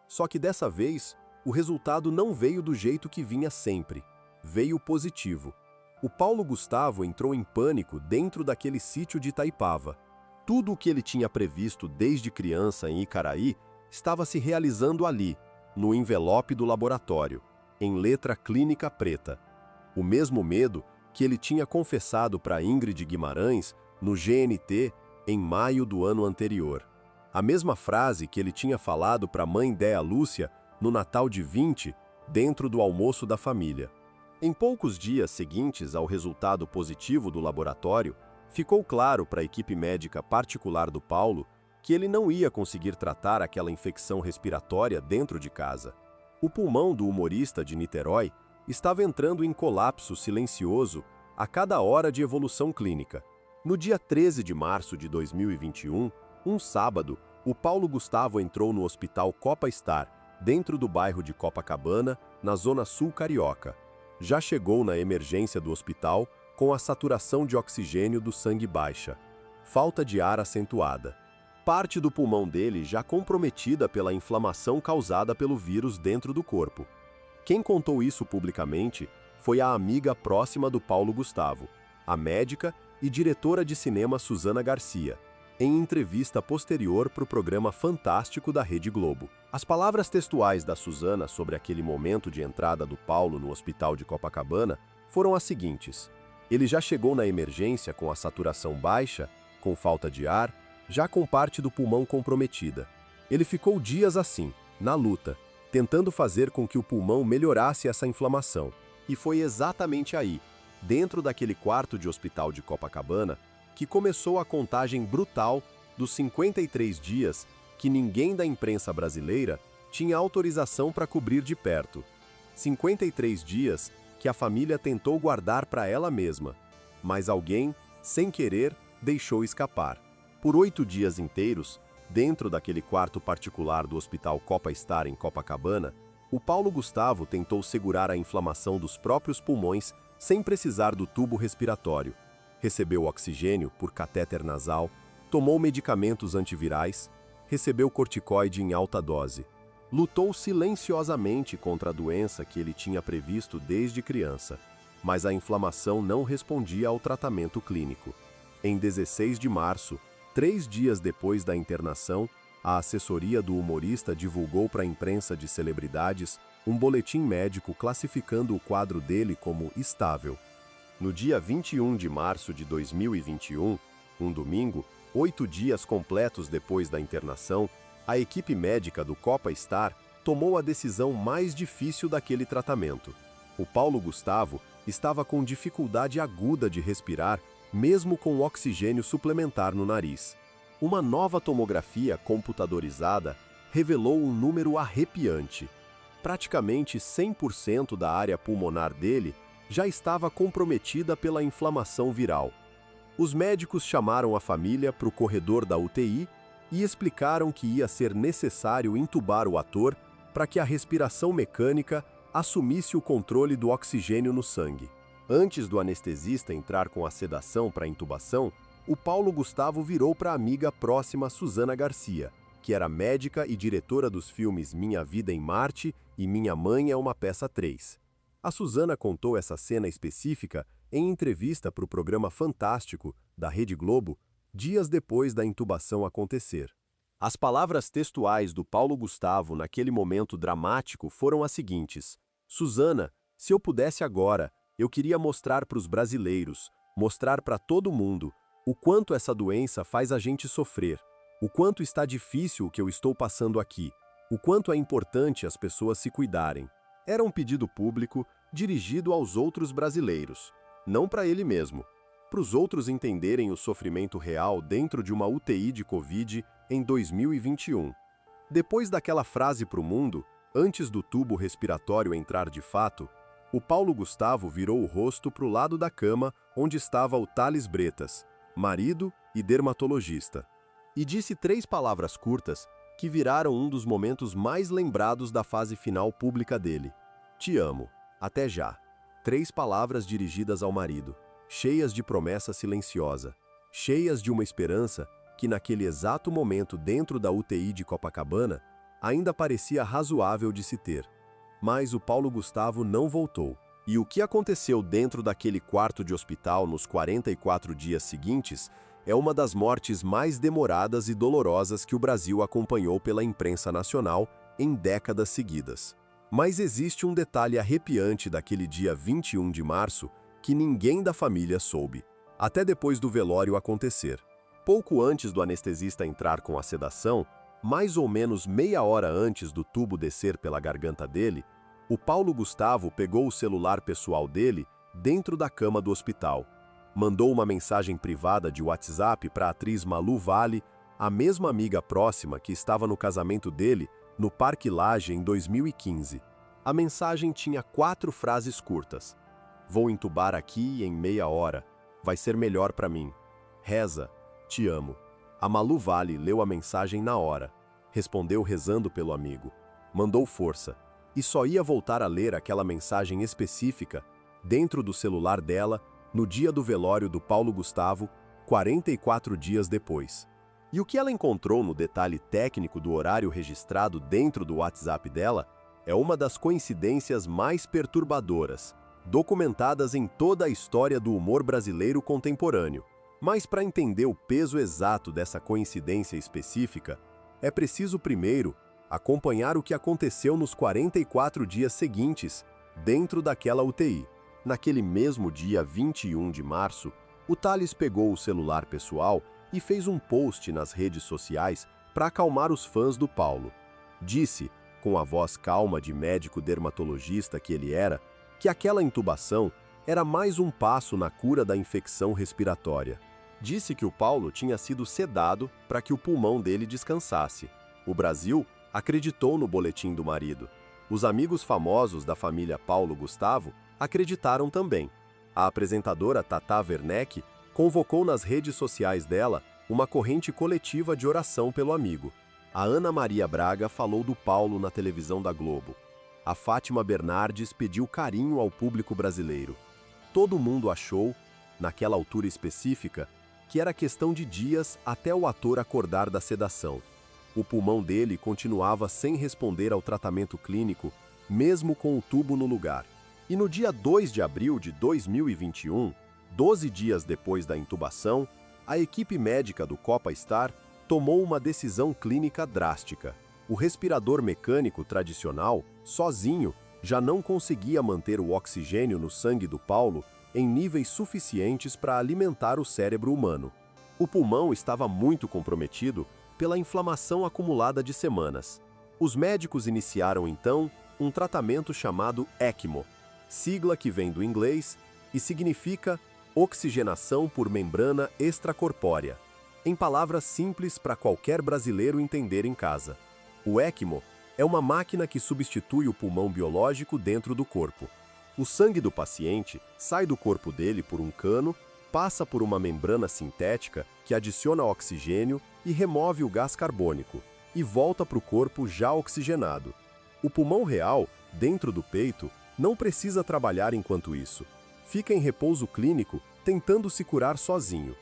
Só que dessa vez, o resultado não veio do jeito que vinha sempre. Veio positivo. O Paulo Gustavo entrou em pânico dentro daquele sítio de Itaipava. Tudo o que ele tinha previsto desde criança em Icaraí estava se realizando ali, no envelope do laboratório, em letra clínica preta. O mesmo medo que ele tinha confessado para Ingrid Guimarães no GNT em maio do ano anterior. A mesma frase que ele tinha falado para a mãe Déa Lúcia no Natal de 20, dentro do almoço da família. Em poucos dias seguintes ao resultado positivo do laboratório, ficou claro para a equipe médica particular do Paulo que ele não ia conseguir tratar aquela infecção respiratória dentro de casa. O pulmão do humorista de Niterói estava entrando em colapso silencioso a cada hora de evolução clínica. No dia 13 de março de 2021, um sábado, o Paulo Gustavo entrou no Hospital Copa Star, dentro do bairro de Copacabana, na zona sul carioca. Já chegou na emergência do hospital com a saturação de oxigênio do sangue baixa, falta de ar acentuada. Parte do pulmão dele já comprometida pela inflamação causada pelo vírus dentro do corpo. Quem contou isso publicamente foi a amiga próxima do Paulo Gustavo, a médica e diretora de cinema Suzana Garcia, em entrevista posterior para o programa Fantástico da Rede Globo. As palavras textuais da Suzana sobre aquele momento de entrada do Paulo no hospital de Copacabana foram as seguintes: ele já chegou na emergência com a saturação baixa, com falta de ar, já com parte do pulmão comprometida. Ele ficou dias assim, na luta, tentando fazer com que o pulmão melhorasse essa inflamação. E foi exatamente aí, dentro daquele quarto de hospital de Copacabana, que começou a contagem brutal dos 53 dias que ninguém da imprensa brasileira tinha autorização para cobrir de perto. 53 dias que a família tentou guardar para ela mesma, mas alguém, sem querer, deixou escapar. Por 8 dias inteiros, dentro daquele quarto particular do Hospital Copa Star em Copacabana, o Paulo Gustavo tentou segurar a inflamação dos próprios pulmões sem precisar do tubo respiratório. Recebeu oxigênio por catéter nasal, tomou medicamentos antivirais, recebeu corticoide em alta dose. Lutou silenciosamente contra a doença que ele tinha previsto desde criança, mas a inflamação não respondia ao tratamento clínico. Em 16 de março, 3 dias depois da internação, a assessoria do humorista divulgou para a imprensa de celebridades um boletim médico classificando o quadro dele como estável. No dia 21 de março de 2021, um domingo, 8 dias completos depois da internação, a equipe médica do Copa Star tomou a decisão mais difícil daquele tratamento. O Paulo Gustavo estava com dificuldade aguda de respirar, mesmo com oxigênio suplementar no nariz. Uma nova tomografia computadorizada revelou um número arrepiante. Praticamente 100% da área pulmonar dele já estava comprometida pela inflamação viral. Os médicos chamaram a família para o corredor da UTI e explicaram que ia ser necessário intubar o ator para que a respiração mecânica assumisse o controle do oxigênio no sangue. Antes do anestesista entrar com a sedação para a intubação, o Paulo Gustavo virou para a amiga próxima Suzana Garcia, que era médica e diretora dos filmes Minha Vida em Marte e Minha Mãe é uma Peça 3. A Suzana contou essa cena específica em entrevista para o programa Fantástico, da Rede Globo, dias depois da intubação acontecer. As palavras textuais do Paulo Gustavo naquele momento dramático foram as seguintes: Suzana, se eu pudesse agora, eu queria mostrar para os brasileiros, mostrar para todo mundo, o quanto essa doença faz a gente sofrer, o quanto está difícil o que eu estou passando aqui, o quanto é importante as pessoas se cuidarem. Era um pedido público dirigido aos outros brasileiros, não para ele mesmo, para os outros entenderem o sofrimento real dentro de uma UTI de Covid em 2021. Depois daquela frase para o mundo, antes do tubo respiratório entrar de fato, o Paulo Gustavo virou o rosto para o lado da cama onde estava o Thales Bretas, marido e dermatologista, e disse 3 palavras curtas que viraram um dos momentos mais lembrados da fase final pública dele. Te amo. Até já. 3 palavras dirigidas ao marido, cheias de promessa silenciosa. cheias de uma esperança que naquele exato momento dentro da UTI de Copacabana ainda parecia razoável de se ter. Mas o Paulo Gustavo não voltou. E o que aconteceu dentro daquele quarto de hospital nos 44 dias seguintes é uma das mortes mais demoradas e dolorosas que o Brasil acompanhou pela imprensa nacional em décadas seguidas. Mas existe um detalhe arrepiante daquele dia 21 de março que ninguém da família soube, até depois do velório acontecer. Pouco antes do anestesista entrar com a sedação, mais ou menos meia hora antes do tubo descer pela garganta dele, o Paulo Gustavo pegou o celular pessoal dele dentro da cama do hospital. Mandou uma mensagem privada de WhatsApp para a atriz Malu Vale, a mesma amiga próxima que estava no casamento dele no Parque Lage em 2015. A mensagem tinha 4 frases curtas. Vou entubar aqui em meia hora. Vai ser melhor para mim. Reza. Te amo. A Malu Vale leu a mensagem na hora. Respondeu rezando pelo amigo. Mandou força. E só ia voltar a ler aquela mensagem específica dentro do celular dela no dia do velório do Paulo Gustavo, 44 dias depois. E o que ela encontrou no detalhe técnico do horário registrado dentro do WhatsApp dela é uma das coincidências mais perturbadoras, documentadas em toda a história do humor brasileiro contemporâneo. Mas para entender o peso exato dessa coincidência específica, é preciso primeiro acompanhar o que aconteceu nos 44 dias seguintes, dentro daquela UTI. Naquele mesmo dia 21 de março, o Tales pegou o celular pessoal e fez um post nas redes sociais para acalmar os fãs do Paulo. Disse, com a voz calma de médico dermatologista que ele era, que aquela intubação era mais um passo na cura da infecção respiratória. Disse que o Paulo tinha sido sedado para que o pulmão dele descansasse. O Brasil acreditou no boletim do marido. Os amigos famosos da família Paulo Gustavo acreditaram também. A apresentadora Tata Werneck convocou nas redes sociais dela uma corrente coletiva de oração pelo amigo. A Ana Maria Braga falou do Paulo na televisão da Globo. A Fátima Bernardes pediu carinho ao público brasileiro. Todo mundo achou, naquela altura específica, que era questão de dias até o ator acordar da sedação. O pulmão dele continuava sem responder ao tratamento clínico, mesmo com o tubo no lugar. E no dia 2 de abril de 2021, 12 dias depois da intubação, a equipe médica do Copa Star tomou uma decisão clínica drástica. O respirador mecânico tradicional, sozinho, já não conseguia manter o oxigênio no sangue do Paulo em níveis suficientes para alimentar o cérebro humano. O pulmão estava muito comprometido pela inflamação acumulada de semanas. Os médicos iniciaram então um tratamento chamado ECMO, sigla que vem do inglês e significa oxigenação por membrana extracorpórea. Em palavras simples para qualquer brasileiro entender em casa. O ECMO é uma máquina que substitui o pulmão biológico dentro do corpo. O sangue do paciente sai do corpo dele por um cano, passa por uma membrana sintética que adiciona oxigênio e remove o gás carbônico, e volta para o corpo já oxigenado. O pulmão real, dentro do peito, não precisa trabalhar enquanto isso. Fica em repouso clínico, tentando se curar sozinho.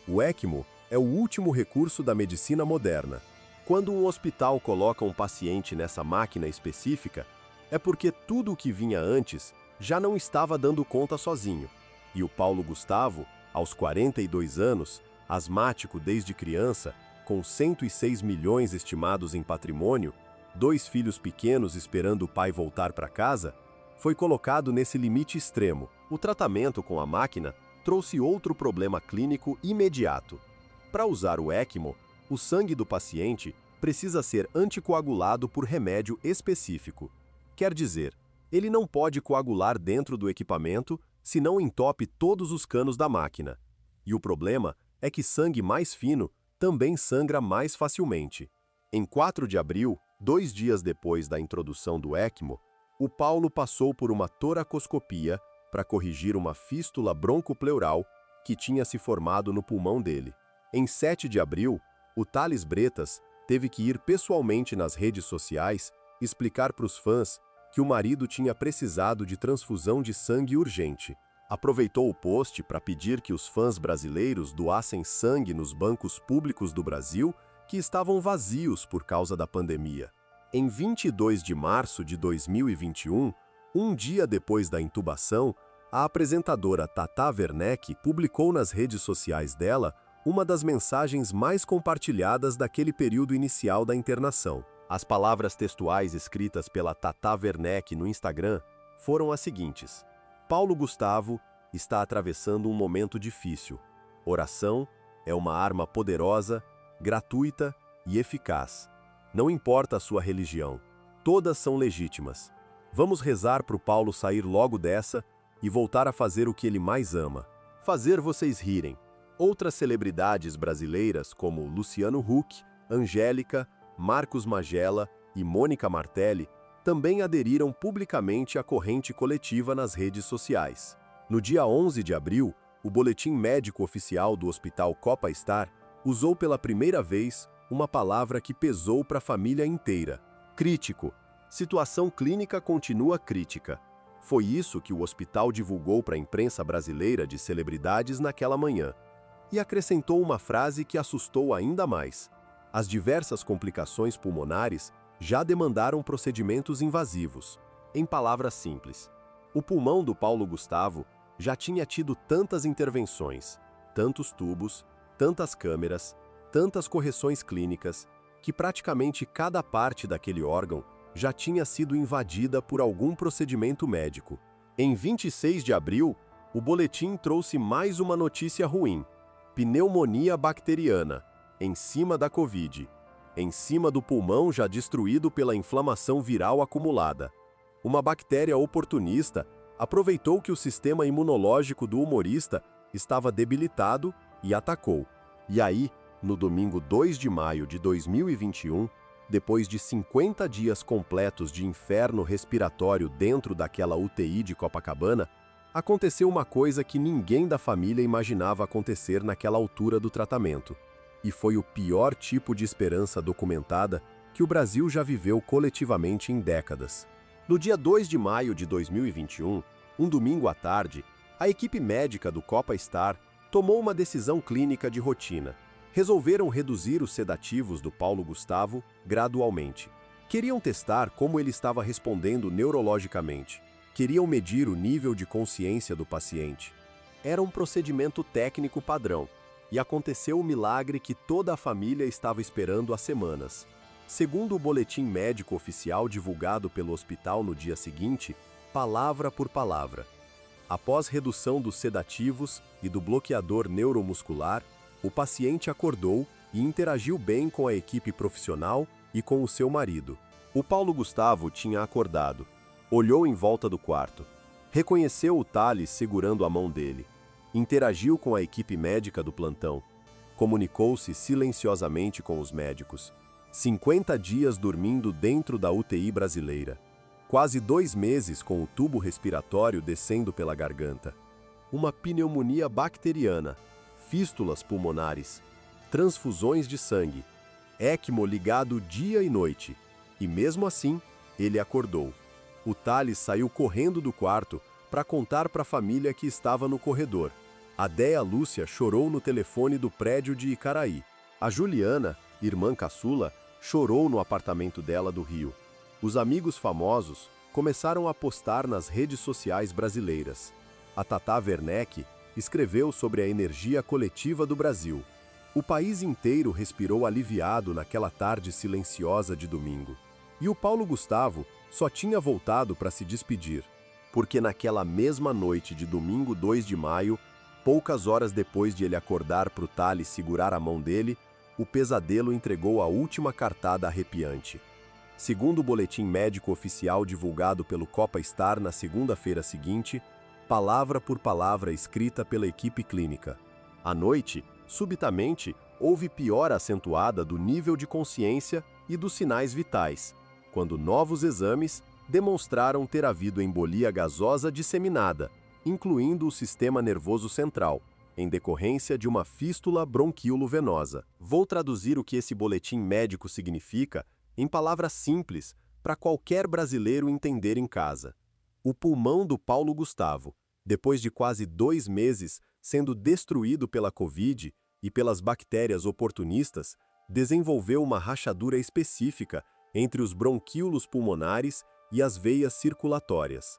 O ECMO é o último recurso da medicina moderna. Quando um hospital coloca um paciente nessa máquina específica, é porque tudo o que vinha antes já não estava dando conta sozinho. E o Paulo Gustavo, aos 42 anos, asmático desde criança, com 106 milhões estimados em patrimônio, 2 filhos pequenos esperando o pai voltar para casa, foi colocado nesse limite extremo. O tratamento com a máquina trouxe outro problema clínico imediato. Para usar o ECMO, o sangue do paciente precisa ser anticoagulado por remédio específico. Quer dizer, ele não pode coagular dentro do equipamento se não entope todos os canos da máquina. E o problema é que sangue mais fino também sangra mais facilmente. Em 4 de abril, 2 dias depois da introdução do ECMO, o Paulo passou por uma toracoscopia para corrigir uma fístula broncopleural que tinha se formado no pulmão dele. Em 7 de abril, o Tales Bretas teve que ir pessoalmente nas redes sociais explicar para os fãs que o marido tinha precisado de transfusão de sangue urgente. Aproveitou o post para pedir que os fãs brasileiros doassem sangue nos bancos públicos do Brasil, que estavam vazios por causa da pandemia. Em 22 de março de 2021, um dia depois da intubação, a apresentadora Tata Werneck publicou nas redes sociais dela uma das mensagens mais compartilhadas daquele período inicial da internação. As palavras textuais escritas pela Tata Werneck no Instagram foram as seguintes: Paulo Gustavo está atravessando um momento difícil. Oração é uma arma poderosa, gratuita e eficaz. Não importa a sua religião, todas são legítimas. Vamos rezar para o Paulo sair logo dessa e voltar a fazer o que ele mais ama: fazer vocês rirem. Outras celebridades brasileiras, como Luciano Huck, Angélica, Marcos Magela e Mônica Martelli, também aderiram publicamente à corrente coletiva nas redes sociais. No dia 11 de abril, o boletim médico oficial do Hospital Copa Star usou pela primeira vez uma palavra que pesou para a família inteira: crítico. Situação clínica continua crítica. Foi isso que o hospital divulgou para a imprensa brasileira de celebridades naquela manhã. E acrescentou uma frase que assustou ainda mais: as diversas complicações pulmonares já demandaram procedimentos invasivos. Em palavras simples, o pulmão do Paulo Gustavo já tinha tido tantas intervenções, tantos tubos, tantas câmeras, tantas correções clínicas, que praticamente cada parte daquele órgão já tinha sido invadida por algum procedimento médico. Em 26 de abril, o boletim trouxe mais uma notícia ruim: pneumonia bacteriana, em cima da Covid, em cima do pulmão já destruído pela inflamação viral acumulada. Uma bactéria oportunista aproveitou que o sistema imunológico do humorista estava debilitado e atacou. E aí, no domingo 2 de maio de 2021, depois de 50 dias completos de inferno respiratório dentro daquela UTI de Copacabana, aconteceu uma coisa que ninguém da família imaginava acontecer naquela altura do tratamento. E foi o pior tipo de esperança documentada que o Brasil já viveu coletivamente em décadas. No dia 2 de maio de 2021, um domingo à tarde, a equipe médica do Copa Star tomou uma decisão clínica de rotina. Resolveram reduzir os sedativos do Paulo Gustavo gradualmente. Queriam testar como ele estava respondendo neurologicamente. Queriam medir o nível de consciência do paciente. Era um procedimento técnico padrão. E aconteceu o milagre que toda a família estava esperando há semanas. Segundo o boletim médico oficial divulgado pelo hospital no dia seguinte, palavra por palavra, após redução dos sedativos e do bloqueador neuromuscular, o paciente acordou e interagiu bem com a equipe profissional e com o seu marido. O Paulo Gustavo tinha acordado, olhou em volta do quarto, reconheceu o Thales segurando a mão dele. Interagiu com a equipe médica do plantão. Comunicou-se silenciosamente com os médicos. 50 dias dormindo dentro da UTI brasileira. Quase 2 meses com o tubo respiratório descendo pela garganta. Uma pneumonia bacteriana. Fístulas pulmonares. Transfusões de sangue. ECMO ligado dia e noite. E mesmo assim, ele acordou. O Thales saiu correndo do quarto para contar para a família que estava no corredor. A Déia Lúcia chorou no telefone do prédio de Icaraí. A Juliana, irmã caçula, chorou no apartamento dela do Rio. Os amigos famosos começaram a postar nas redes sociais brasileiras. A Tata Werneck escreveu sobre a energia coletiva do Brasil. O país inteiro respirou aliviado naquela tarde silenciosa de domingo. E o Paulo Gustavo só tinha voltado para se despedir, porque naquela mesma noite de domingo 2 de maio, poucas horas depois de ele acordar para o Thales segurar a mão dele, o pesadelo entregou a última cartada arrepiante. Segundo o boletim médico oficial divulgado pelo Copa Star na segunda-feira seguinte, palavra por palavra escrita pela equipe clínica. À noite, subitamente, houve piora acentuada do nível de consciência e dos sinais vitais, quando novos exames demonstraram ter havido embolia gasosa disseminada, incluindo o sistema nervoso central, em decorrência de uma fístula bronquiolo-venosa. Vou traduzir o que esse boletim médico significa em palavras simples para qualquer brasileiro entender em casa. O pulmão do Paulo Gustavo Depois de quase 2 meses sendo destruído pela Covid e pelas bactérias oportunistas, desenvolveu uma rachadura específica entre os bronquíolos pulmonares e as veias circulatórias.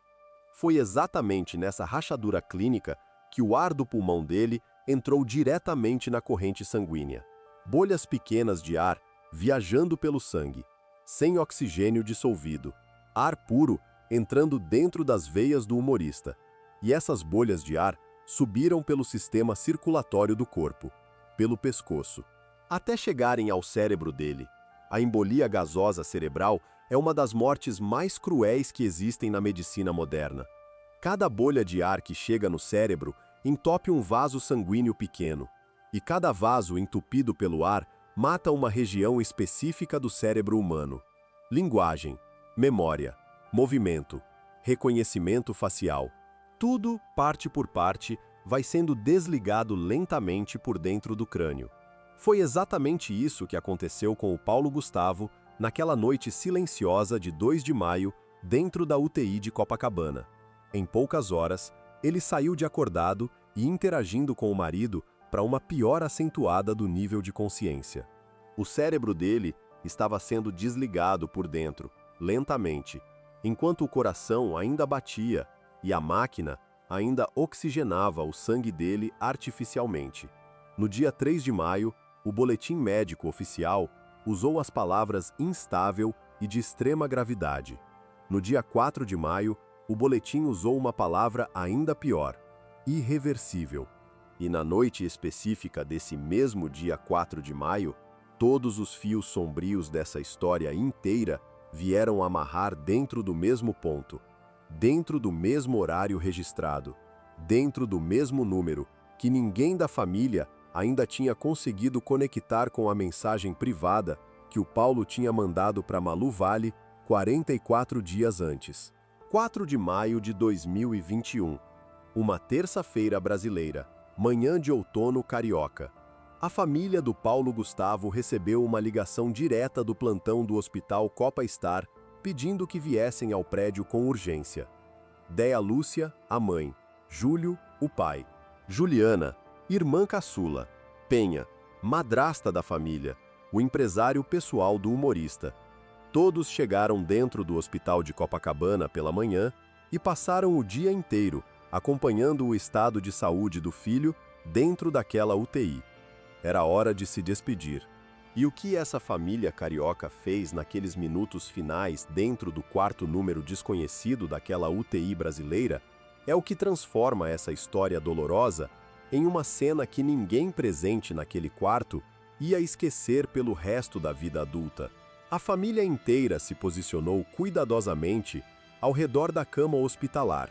Foi exatamente nessa rachadura clínica que o ar do pulmão dele entrou diretamente na corrente sanguínea. Bolhas pequenas de ar viajando pelo sangue, sem oxigênio dissolvido, ar puro entrando dentro das veias do humorista. E essas bolhas de ar subiram pelo sistema circulatório do corpo, pelo pescoço, até chegarem ao cérebro dele. A embolia gasosa cerebral é uma das mortes mais cruéis que existem na medicina moderna. Cada bolha de ar que chega no cérebro entope um vaso sanguíneo pequeno, e cada vaso entupido pelo ar mata uma região específica do cérebro humano. Linguagem, memória, movimento, reconhecimento facial. Tudo, parte por parte, vai sendo desligado lentamente por dentro do crânio. Foi exatamente isso que aconteceu com o Paulo Gustavo naquela noite silenciosa de 2 de maio, dentro da UTI de Copacabana. Em poucas horas, ele saiu de acordado e interagindo com o marido para uma piora acentuada do nível de consciência. O cérebro dele estava sendo desligado por dentro, lentamente, enquanto o coração ainda batia e a máquina ainda oxigenava o sangue dele artificialmente. No dia 3 de maio, o boletim médico oficial usou as palavras instável e de extrema gravidade. No dia 4 de maio, o boletim usou uma palavra ainda pior, irreversível. E na noite específica desse mesmo dia 4 de maio, todos os fios sombrios dessa história inteira vieram amarrar dentro do mesmo ponto, dentro do mesmo horário registrado, dentro do mesmo número, que ninguém da família ainda tinha conseguido conectar com a mensagem privada que o Paulo tinha mandado para Malu Vale 44 dias antes. 4 de maio de 2021, uma terça-feira brasileira, manhã de outono carioca. A família do Paulo Gustavo recebeu uma ligação direta do plantão do Hospital Copa Star pedindo que viessem ao prédio com urgência. Déia Lúcia, a mãe. Júlio, o pai. Juliana, irmã caçula. Penha, madrasta da família. O empresário pessoal do humorista. Todos chegaram dentro do hospital de Copacabana pela manhã e passaram o dia inteiro acompanhando o estado de saúde do filho dentro daquela UTI. Era hora de se despedir. E o que essa família carioca fez naqueles minutos finais dentro do quarto número desconhecido daquela UTI brasileira é o que transforma essa história dolorosa em uma cena que ninguém presente naquele quarto ia esquecer pelo resto da vida adulta. A família inteira se posicionou cuidadosamente ao redor da cama hospitalar.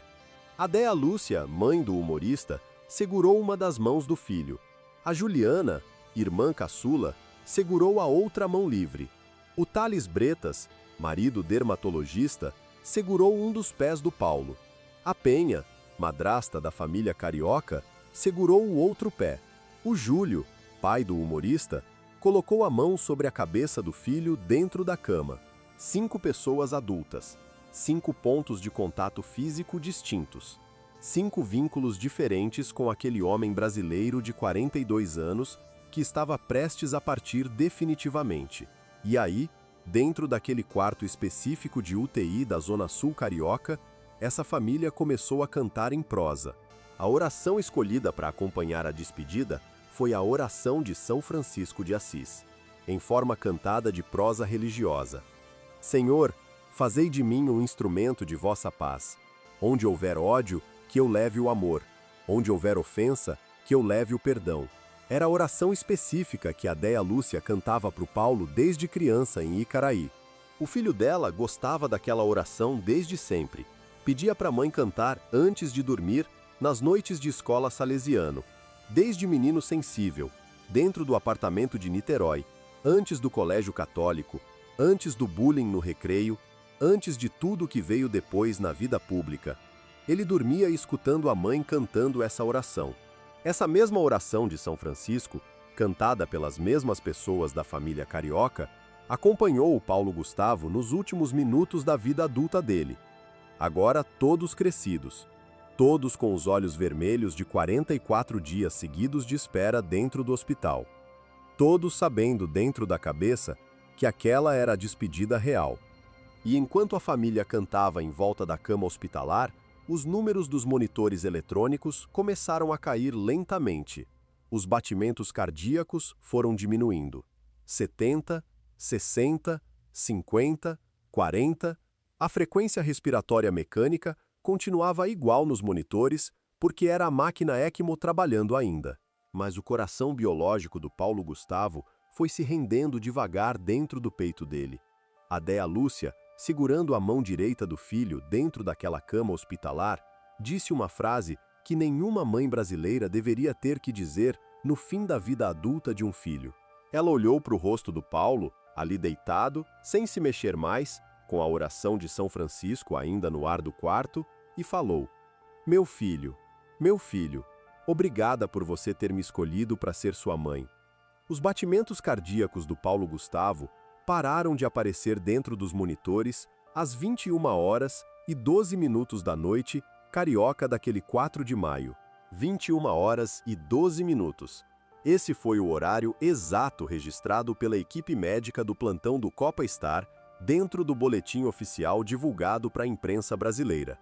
A Déia Lúcia, mãe do humorista, segurou uma das mãos do filho. A Juliana, irmã caçula, segurou a outra mão livre. O Thales Bretas, marido dermatologista, segurou um dos pés do Paulo. A Penha, madrasta da família carioca, segurou o outro pé. O Júlio, pai do humorista, colocou a mão sobre a cabeça do filho dentro da cama. 5 pessoas adultas, 5 pontos de contato físico distintos, 5 vínculos diferentes com aquele homem brasileiro de 42 anos que estava prestes a partir definitivamente. E aí, dentro daquele quarto específico de UTI da Zona Sul carioca, essa família começou a cantar em prosa. A oração escolhida para acompanhar a despedida foi a oração de São Francisco de Assis, em forma cantada de prosa religiosa. Senhor, fazei de mim um instrumento de vossa paz. Onde houver ódio, que eu leve o amor. Onde houver ofensa, que eu leve o perdão. Era a oração específica que a Déia Lúcia cantava para o Paulo desde criança em Icaraí. O filho dela gostava daquela oração desde sempre. Pedia para a mãe cantar antes de dormir nas noites de escola salesiano. Desde menino sensível, dentro do apartamento de Niterói, antes do colégio católico, antes do bullying no recreio, antes de tudo que veio depois na vida pública. Ele dormia escutando a mãe cantando essa oração. Essa mesma oração de São Francisco, cantada pelas mesmas pessoas da família carioca, acompanhou o Paulo Gustavo nos últimos minutos da vida adulta dele. Agora todos crescidos. todos com os olhos vermelhos de 44 dias seguidos de espera dentro do hospital. Todos sabendo dentro da cabeça que aquela era a despedida real. E enquanto a família cantava em volta da cama hospitalar, os números dos monitores eletrônicos começaram a cair lentamente. Os batimentos cardíacos foram diminuindo. 70, 60, 50, 40. A frequência respiratória mecânica continuava igual nos monitores, porque era a máquina ECMO trabalhando ainda. Mas o coração biológico do Paulo Gustavo foi se rendendo devagar dentro do peito dele. A Déa Lúcia, segurando a mão direita do filho dentro daquela cama hospitalar, disse uma frase que nenhuma mãe brasileira deveria ter que dizer no fim da vida adulta de um filho. Ela olhou para o rosto do Paulo, ali deitado, sem se mexer mais, com a oração de São Francisco ainda no ar do quarto, e falou: meu filho, obrigada por você ter me escolhido para ser sua mãe. Os batimentos cardíacos do Paulo Gustavo pararam de aparecer dentro dos monitores às 21h12 da noite, carioca daquele 4 de maio. 21h12. Esse foi o horário exato registrado pela equipe médica do plantão do Copa Star dentro do boletim oficial divulgado para a imprensa brasileira.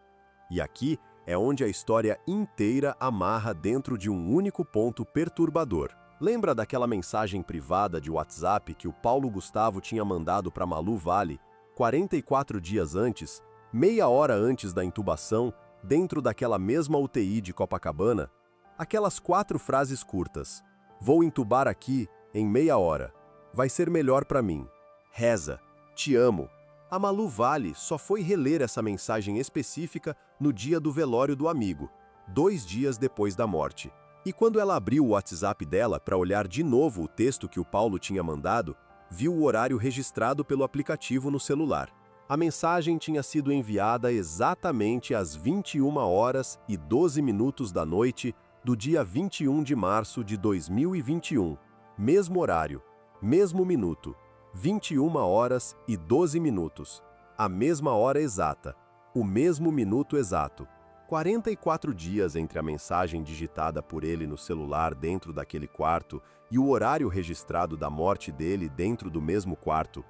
E aqui é onde a história inteira amarra dentro de um único ponto perturbador. Lembra daquela mensagem privada de WhatsApp que o Paulo Gustavo tinha mandado para Malu Vale 44 dias antes, meia hora antes da intubação, dentro daquela mesma UTI de Copacabana? Aquelas 4 frases curtas: vou intubar aqui em meia hora. Vai ser melhor para mim. Reza. Te amo. A Malu Vale só foi reler essa mensagem específica no dia do velório do amigo, 2 dias depois da morte. E quando ela abriu o WhatsApp dela para olhar de novo o texto que o Paulo tinha mandado, viu o horário registrado pelo aplicativo no celular. A mensagem tinha sido enviada exatamente às 21h12 da noite do dia 21 de março de 2021. Mesmo horário, mesmo minuto, 21h12. A mesma hora exata, o mesmo minuto exato. 44 dias entre a mensagem digitada por ele no celular dentro daquele quarto e o horário registrado da morte dele dentro do mesmo quarto.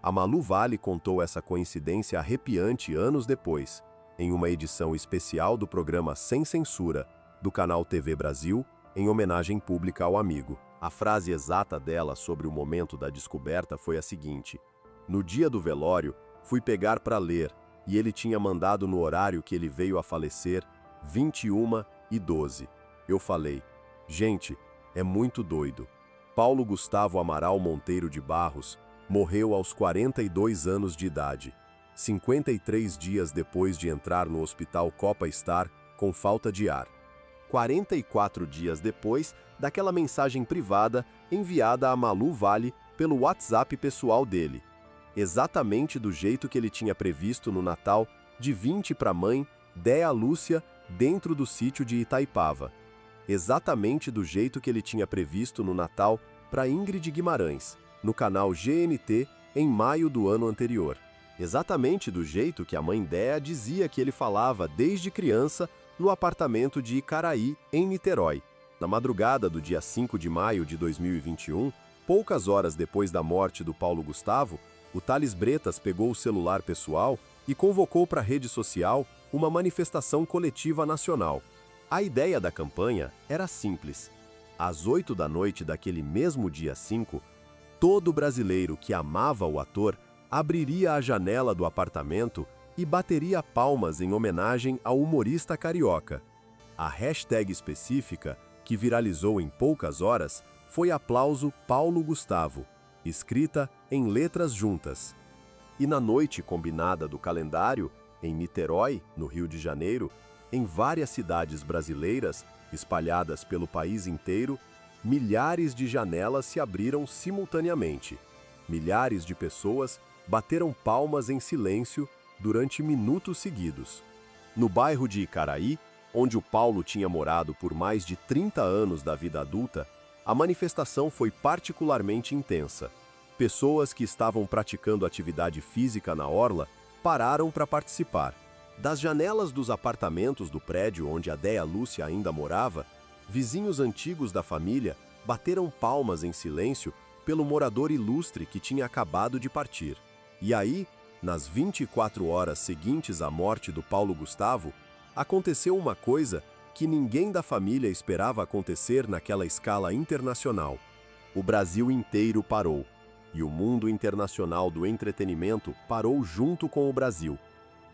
A Malu Vale contou essa coincidência arrepiante anos depois, em uma edição especial do programa Sem Censura, do canal TV Brasil, em homenagem pública ao amigo. A frase exata dela sobre o momento da descoberta foi a seguinte: no dia do velório, fui pegar para ler, e ele tinha mandado no horário que ele veio a falecer, 21h12. Eu falei: gente, é muito doido. Paulo Gustavo Amaral Monteiro de Barros morreu aos 42 anos de idade, 53 dias depois de entrar no hospital Copa Star com falta de ar. 44 dias depois daquela mensagem privada enviada a Malu Vale pelo WhatsApp pessoal dele. Exatamente do jeito que ele tinha previsto no Natal de 20 para a mãe, Déa Lúcia, dentro do sítio de Itaipava. Exatamente do jeito que ele tinha previsto no Natal para Ingrid Guimarães, no canal GNT, em maio do ano anterior. Exatamente do jeito que a mãe Déa dizia que ele falava desde criança no apartamento de Icaraí, em Niterói. Na madrugada do dia 5 de maio de 2021, poucas horas depois da morte do Paulo Gustavo, o Thales Bretas pegou o celular pessoal e convocou para a rede social uma manifestação coletiva nacional. A ideia da campanha era simples. Às 8 da noite daquele mesmo dia 5, todo brasileiro que amava o ator abriria a janela do apartamento e bateria palmas em homenagem ao humorista carioca. A hashtag específica, que viralizou em poucas horas, foi aplauso Paulo Gustavo, escrita em letras juntas. E na noite combinada do calendário, em Niterói, no Rio de Janeiro, em várias cidades brasileiras, espalhadas pelo país inteiro, milhares de janelas se abriram simultaneamente. Milhares de pessoas bateram palmas em silêncio durante minutos seguidos. No bairro de Icaraí, onde o Paulo tinha morado por mais de 30 anos da vida adulta, a manifestação foi particularmente intensa. Pessoas que estavam praticando atividade física na orla pararam para participar. Das janelas dos apartamentos do prédio onde a Déia Lúcia ainda morava, vizinhos antigos da família bateram palmas em silêncio pelo morador ilustre que tinha acabado de partir. E aí, nas 24 horas seguintes à morte do Paulo Gustavo, aconteceu uma coisa que ninguém da família esperava acontecer naquela escala internacional. O Brasil inteiro parou, e o mundo internacional do entretenimento parou junto com o Brasil.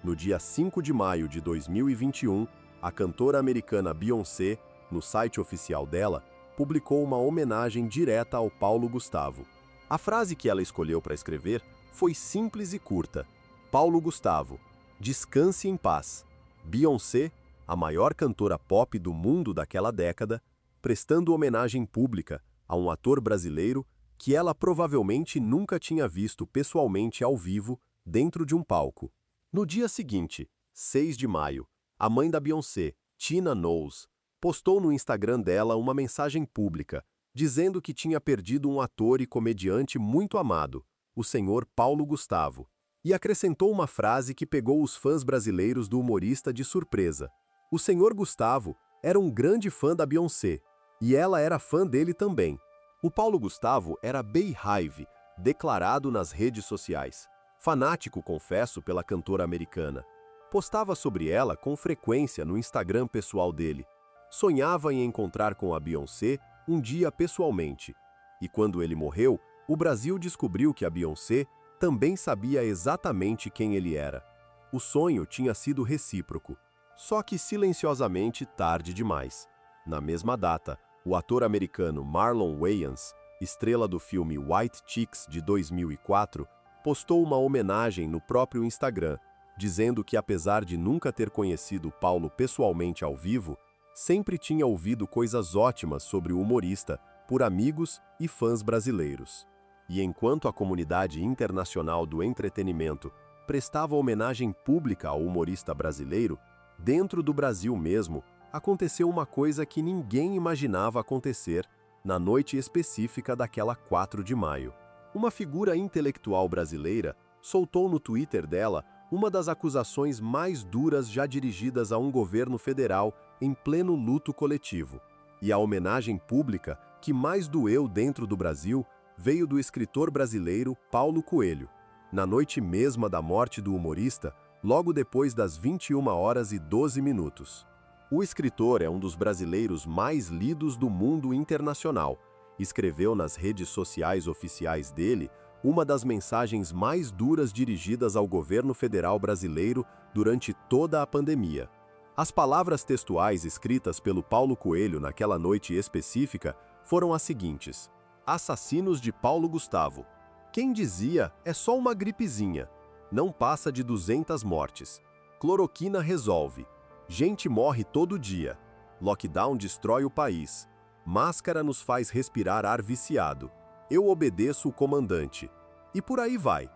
No dia 5 de maio de 2021, a cantora americana Beyoncé, no site oficial dela, publicou uma homenagem direta ao Paulo Gustavo. A frase que ela escolheu para escrever foi simples e curta. Paulo Gustavo, descanse em paz. Beyoncé, a maior cantora pop do mundo daquela década, prestando homenagem pública a um ator brasileiro que ela provavelmente nunca tinha visto pessoalmente ao vivo dentro de um palco. No dia seguinte, 6 de maio, a mãe da Beyoncé, Tina Knowles, postou no Instagram dela uma mensagem pública, dizendo que tinha perdido um ator e comediante muito amado, o senhor Paulo Gustavo, e acrescentou uma frase que pegou os fãs brasileiros do humorista de surpresa. O senhor Gustavo era um grande fã da Beyoncé, e ela era fã dele também. O Paulo Gustavo era Beehive, declarado nas redes sociais. Fanático, confesso, pela cantora americana. Postava sobre ela com frequência no Instagram pessoal dele. Sonhava em encontrar com a Beyoncé um dia pessoalmente. E quando ele morreu, o Brasil descobriu que a Beyoncé também sabia exatamente quem ele era. O sonho tinha sido recíproco, só que silenciosamente tarde demais. Na mesma data, o ator americano Marlon Wayans, estrela do filme White Chicks de 2004, postou uma homenagem no próprio Instagram, dizendo que apesar de nunca ter conhecido Paulo pessoalmente ao vivo, sempre tinha ouvido coisas ótimas sobre o humorista por amigos e fãs brasileiros. E enquanto a comunidade internacional do entretenimento prestava homenagem pública ao humorista brasileiro, dentro do Brasil mesmo, aconteceu uma coisa que ninguém imaginava acontecer na noite específica daquela 4 de maio. Uma figura intelectual brasileira soltou no Twitter dela uma das acusações mais duras já dirigidas a um governo federal em pleno luto coletivo. E a homenagem pública que mais doeu dentro do Brasil veio do escritor brasileiro Paulo Coelho. Na noite mesma da morte do humorista, logo depois das 21h12. O escritor é um dos brasileiros mais lidos do mundo internacional. Escreveu nas redes sociais oficiais dele uma das mensagens mais duras dirigidas ao governo federal brasileiro durante toda a pandemia. As palavras textuais escritas pelo Paulo Coelho naquela noite específica foram as seguintes: assassinos de Paulo Gustavo. Quem dizia é só uma gripezinha. Não passa de 200 mortes. Cloroquina resolve. Gente morre todo dia. Lockdown destrói o país. Máscara nos faz respirar ar viciado. Eu obedeço o comandante. E por aí vai.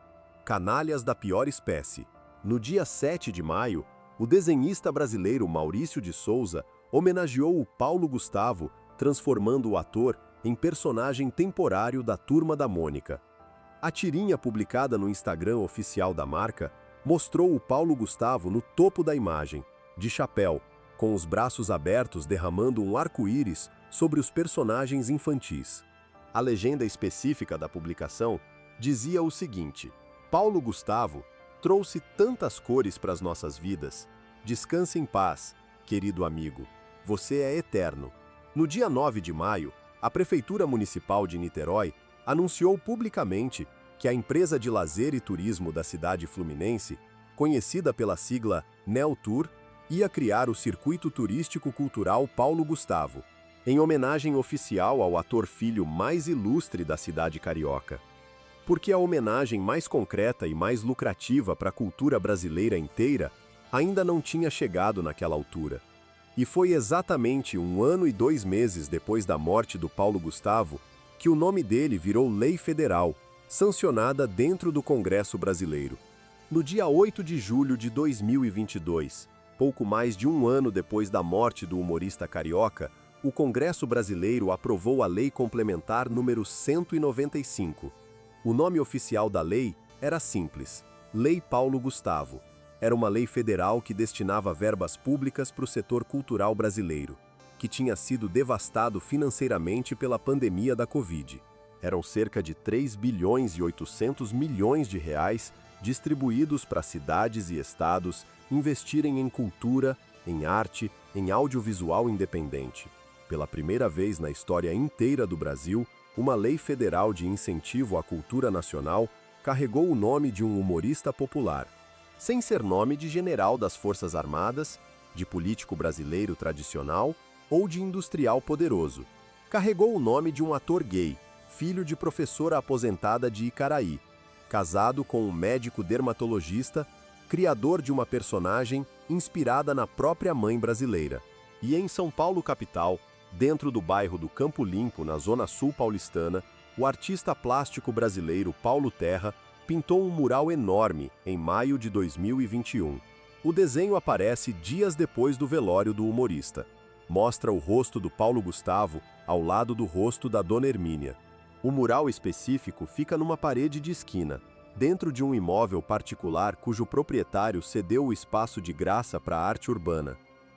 Canalhas da pior espécie. No dia 7 de maio, o desenhista brasileiro Maurício de Souza homenageou o Paulo Gustavo, transformando o ator em personagem temporário da Turma da Mônica. A tirinha publicada no Instagram oficial da marca mostrou o Paulo Gustavo no topo da imagem, de chapéu, com os braços abertos derramando um arco-íris sobre os personagens infantis. A legenda específica da publicação dizia o seguinte: Paulo Gustavo trouxe tantas cores para as nossas vidas. Descanse em paz, querido amigo. Você é eterno. No dia 9 de maio, a Prefeitura Municipal de Niterói anunciou publicamente que a empresa de lazer e turismo da cidade fluminense, conhecida pela sigla Neotour, ia criar o Circuito Turístico Cultural Paulo Gustavo, em homenagem oficial ao ator filho mais ilustre da cidade carioca. Porque a homenagem mais concreta e mais lucrativa para a cultura brasileira inteira ainda não tinha chegado naquela altura. E foi exatamente 1 ano e 2 meses depois da morte do Paulo Gustavo que o nome dele virou lei federal, sancionada dentro do Congresso Brasileiro. No dia 8 de julho de 2022, pouco mais de 1 ano depois da morte do humorista carioca, o Congresso Brasileiro aprovou a Lei Complementar número 195. O nome oficial da lei era simples: Lei Paulo Gustavo. Era uma lei federal que destinava verbas públicas para o setor cultural brasileiro, que tinha sido devastado financeiramente pela pandemia da Covid. Eram cerca de 3 bilhões e 800 milhões de reais distribuídos para cidades e estados investirem em cultura, em arte, em audiovisual independente. Pela primeira vez na história inteira do Brasil, uma lei federal de incentivo à cultura nacional carregou o nome de um humorista popular, sem ser nome de general das Forças Armadas, de político brasileiro tradicional ou de industrial poderoso. Carregou o nome de um ator gay, filho de professora aposentada de Icaraí, casado com um médico dermatologista, criador de uma personagem inspirada na própria mãe brasileira. E em São Paulo capital, dentro do bairro do Campo Limpo, na zona sul paulistana, o artista plástico brasileiro Paulo Terra pintou um mural enorme em maio de 2021. O desenho aparece dias depois do velório do humorista. Mostra o rosto do Paulo Gustavo ao lado do rosto da Dona Hermínia. O mural específico fica numa parede de esquina, dentro de um imóvel particular cujo proprietário cedeu o espaço de graça para a arte urbana.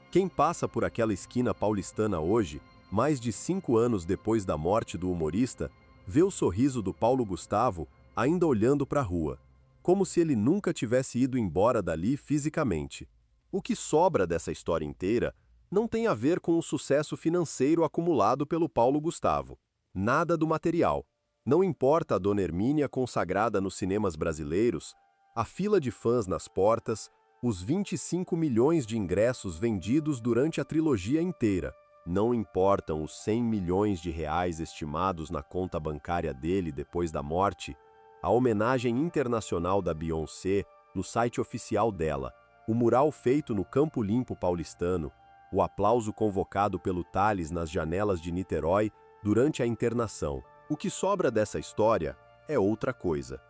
Quem passa por aquela esquina paulistana hoje, mais de 5 anos depois da morte do humorista, vê o sorriso do Paulo Gustavo ainda olhando para a rua, como se ele nunca tivesse ido embora dali fisicamente. O que sobra dessa história inteira não tem a ver com o sucesso financeiro acumulado pelo Paulo Gustavo. Nada do material. Não importa a Dona Hermínia consagrada nos cinemas brasileiros, a fila de fãs nas portas, os 25 milhões de ingressos vendidos durante a trilogia inteira. Não importam os 100 milhões de reais estimados na conta bancária dele depois da morte, a homenagem internacional da Beyoncé no site oficial dela, o mural feito no Campo Limpo paulistano, o aplauso convocado pelo Tales nas janelas de Niterói durante a internação. O que sobra dessa história é outra coisa.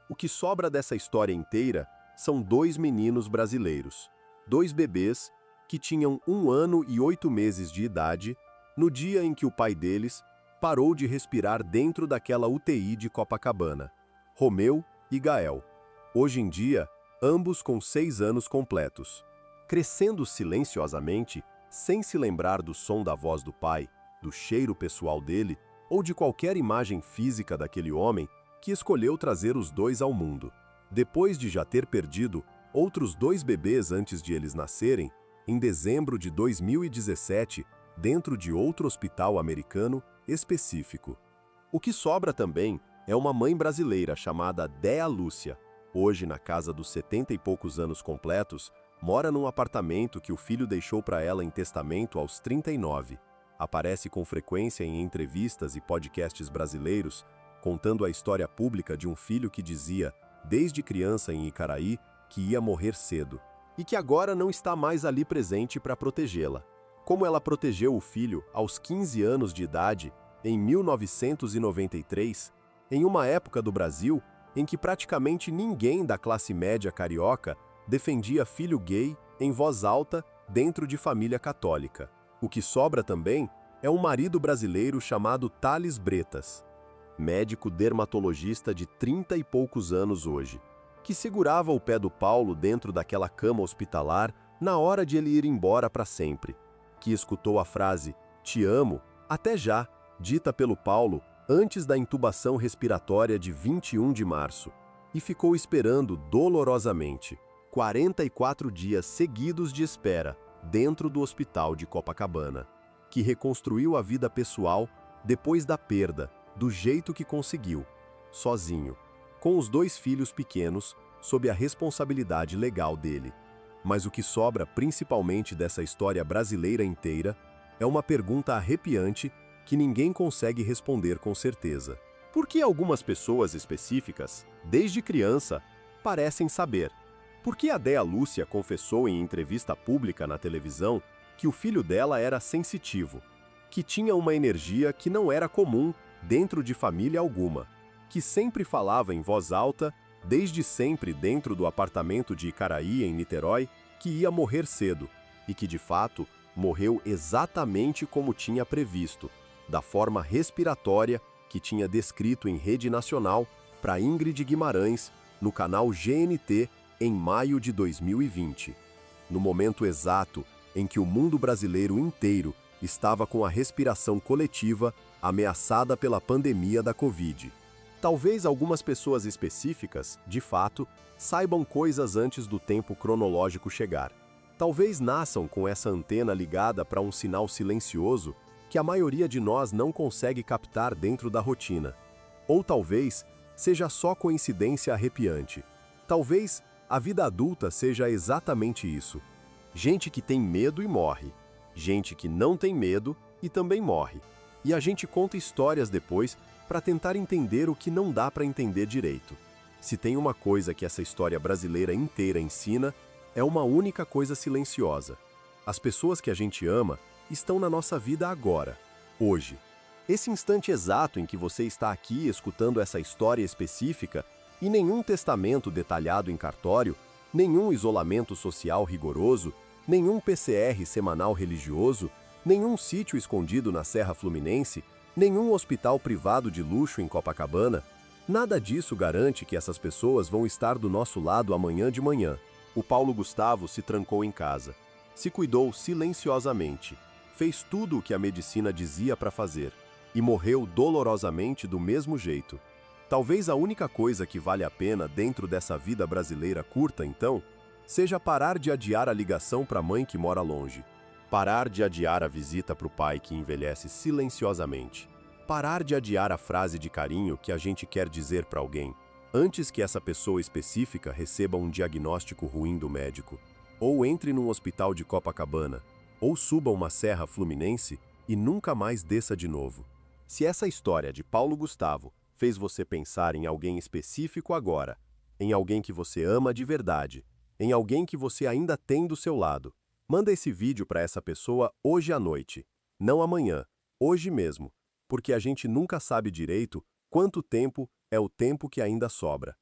O que sobra dessa história inteira são 2 meninos brasileiros, 2 bebês que tinham 1 ano e 8 meses de idade no dia em que o pai deles parou de respirar dentro daquela UTI de Copacabana. Romeu e Gael. Hoje em dia, ambos com 6 anos completos. Crescendo silenciosamente, sem se lembrar do som da voz do pai, do cheiro pessoal dele ou de qualquer imagem física daquele homem que escolheu trazer os 2 ao mundo. Depois de já ter perdido outros 2 bebês antes de eles nascerem, em dezembro de 2017, dentro de outro hospital americano específico. O que sobra também é uma mãe brasileira chamada Déa Lúcia. Hoje, na casa dos 70 e poucos anos completos, mora num apartamento que o filho deixou para ela em testamento aos 39. Aparece com frequência em entrevistas e podcasts brasileiros, contando a história pública de um filho que dizia, desde criança em Icaraí, que ia morrer cedo, e que agora não está mais ali presente para protegê-la. Como ela protegeu o filho aos 15 anos de idade, em 1993, em uma época do Brasil em que praticamente ninguém da classe média carioca defendia filho gay em voz alta dentro de família católica. O que sobra também é um marido brasileiro chamado Tales Bretas, médico dermatologista de 30 e poucos anos hoje, que segurava o pé do Paulo dentro daquela cama hospitalar na hora de ele ir embora para sempre, que escutou a frase "Te amo, até já", dita pelo Paulo antes da intubação respiratória de 21 de março, e ficou esperando dolorosamente 44 dias seguidos de espera dentro do hospital de Copacabana, que reconstruiu a vida pessoal depois da perda, do jeito que conseguiu, sozinho, com os 2 filhos pequenos, sob a responsabilidade legal dele. Mas o que sobra principalmente dessa história brasileira inteira é uma pergunta arrepiante que ninguém consegue responder com certeza. Por que algumas pessoas específicas, desde criança, parecem saber? Por que a Déa Lúcia confessou em entrevista pública na televisão que o filho dela era sensitivo, que tinha uma energia que não era comum dentro de família alguma, que sempre falava em voz alta, desde sempre dentro do apartamento de Icaraí, em Niterói, que ia morrer cedo, e que de fato morreu exatamente como tinha previsto, da forma respiratória que tinha descrito em rede nacional para Ingrid Guimarães, no canal GNT, em maio de 2020, no momento exato em que o mundo brasileiro inteiro estava com a respiração coletiva ameaçada pela pandemia da Covid. Talvez algumas pessoas específicas, de fato, saibam coisas antes do tempo cronológico chegar. Talvez nasçam com essa antena ligada para um sinal silencioso que a maioria de nós não consegue captar dentro da rotina. Ou talvez seja só coincidência arrepiante. Talvez a vida adulta seja exatamente isso. Gente que tem medo e morre. Gente que não tem medo e também morre. E a gente conta histórias depois para tentar entender o que não dá para entender direito. Se tem uma coisa que essa história brasileira inteira ensina, é uma única coisa silenciosa. As pessoas que a gente ama estão na nossa vida agora, hoje. Esse instante exato em que você está aqui escutando essa história específica, e nenhum testamento detalhado em cartório, nenhum isolamento social rigoroso, nenhum PCR semanal religioso, nenhum sítio escondido na Serra Fluminense, nenhum hospital privado de luxo em Copacabana, nada disso garante que essas pessoas vão estar do nosso lado amanhã de manhã. O Paulo Gustavo se trancou em casa, se cuidou silenciosamente, fez tudo o que a medicina dizia para fazer e morreu dolorosamente do mesmo jeito. Talvez a única coisa que vale a pena dentro dessa vida brasileira curta, então, seja parar de adiar a ligação para a mãe que mora longe. Parar de adiar a visita para o pai que envelhece silenciosamente. Parar de adiar a frase de carinho que a gente quer dizer para alguém, antes que essa pessoa específica receba um diagnóstico ruim do médico, ou entre num hospital de Copacabana, ou suba uma serra fluminense e nunca mais desça de novo. Se essa história de Paulo Gustavo fez você pensar em alguém específico agora, em alguém que você ama de verdade, em alguém que você ainda tem do seu lado, manda esse vídeo para essa pessoa hoje à noite, não amanhã, hoje mesmo, porque a gente nunca sabe direito quanto tempo é o tempo que ainda sobra.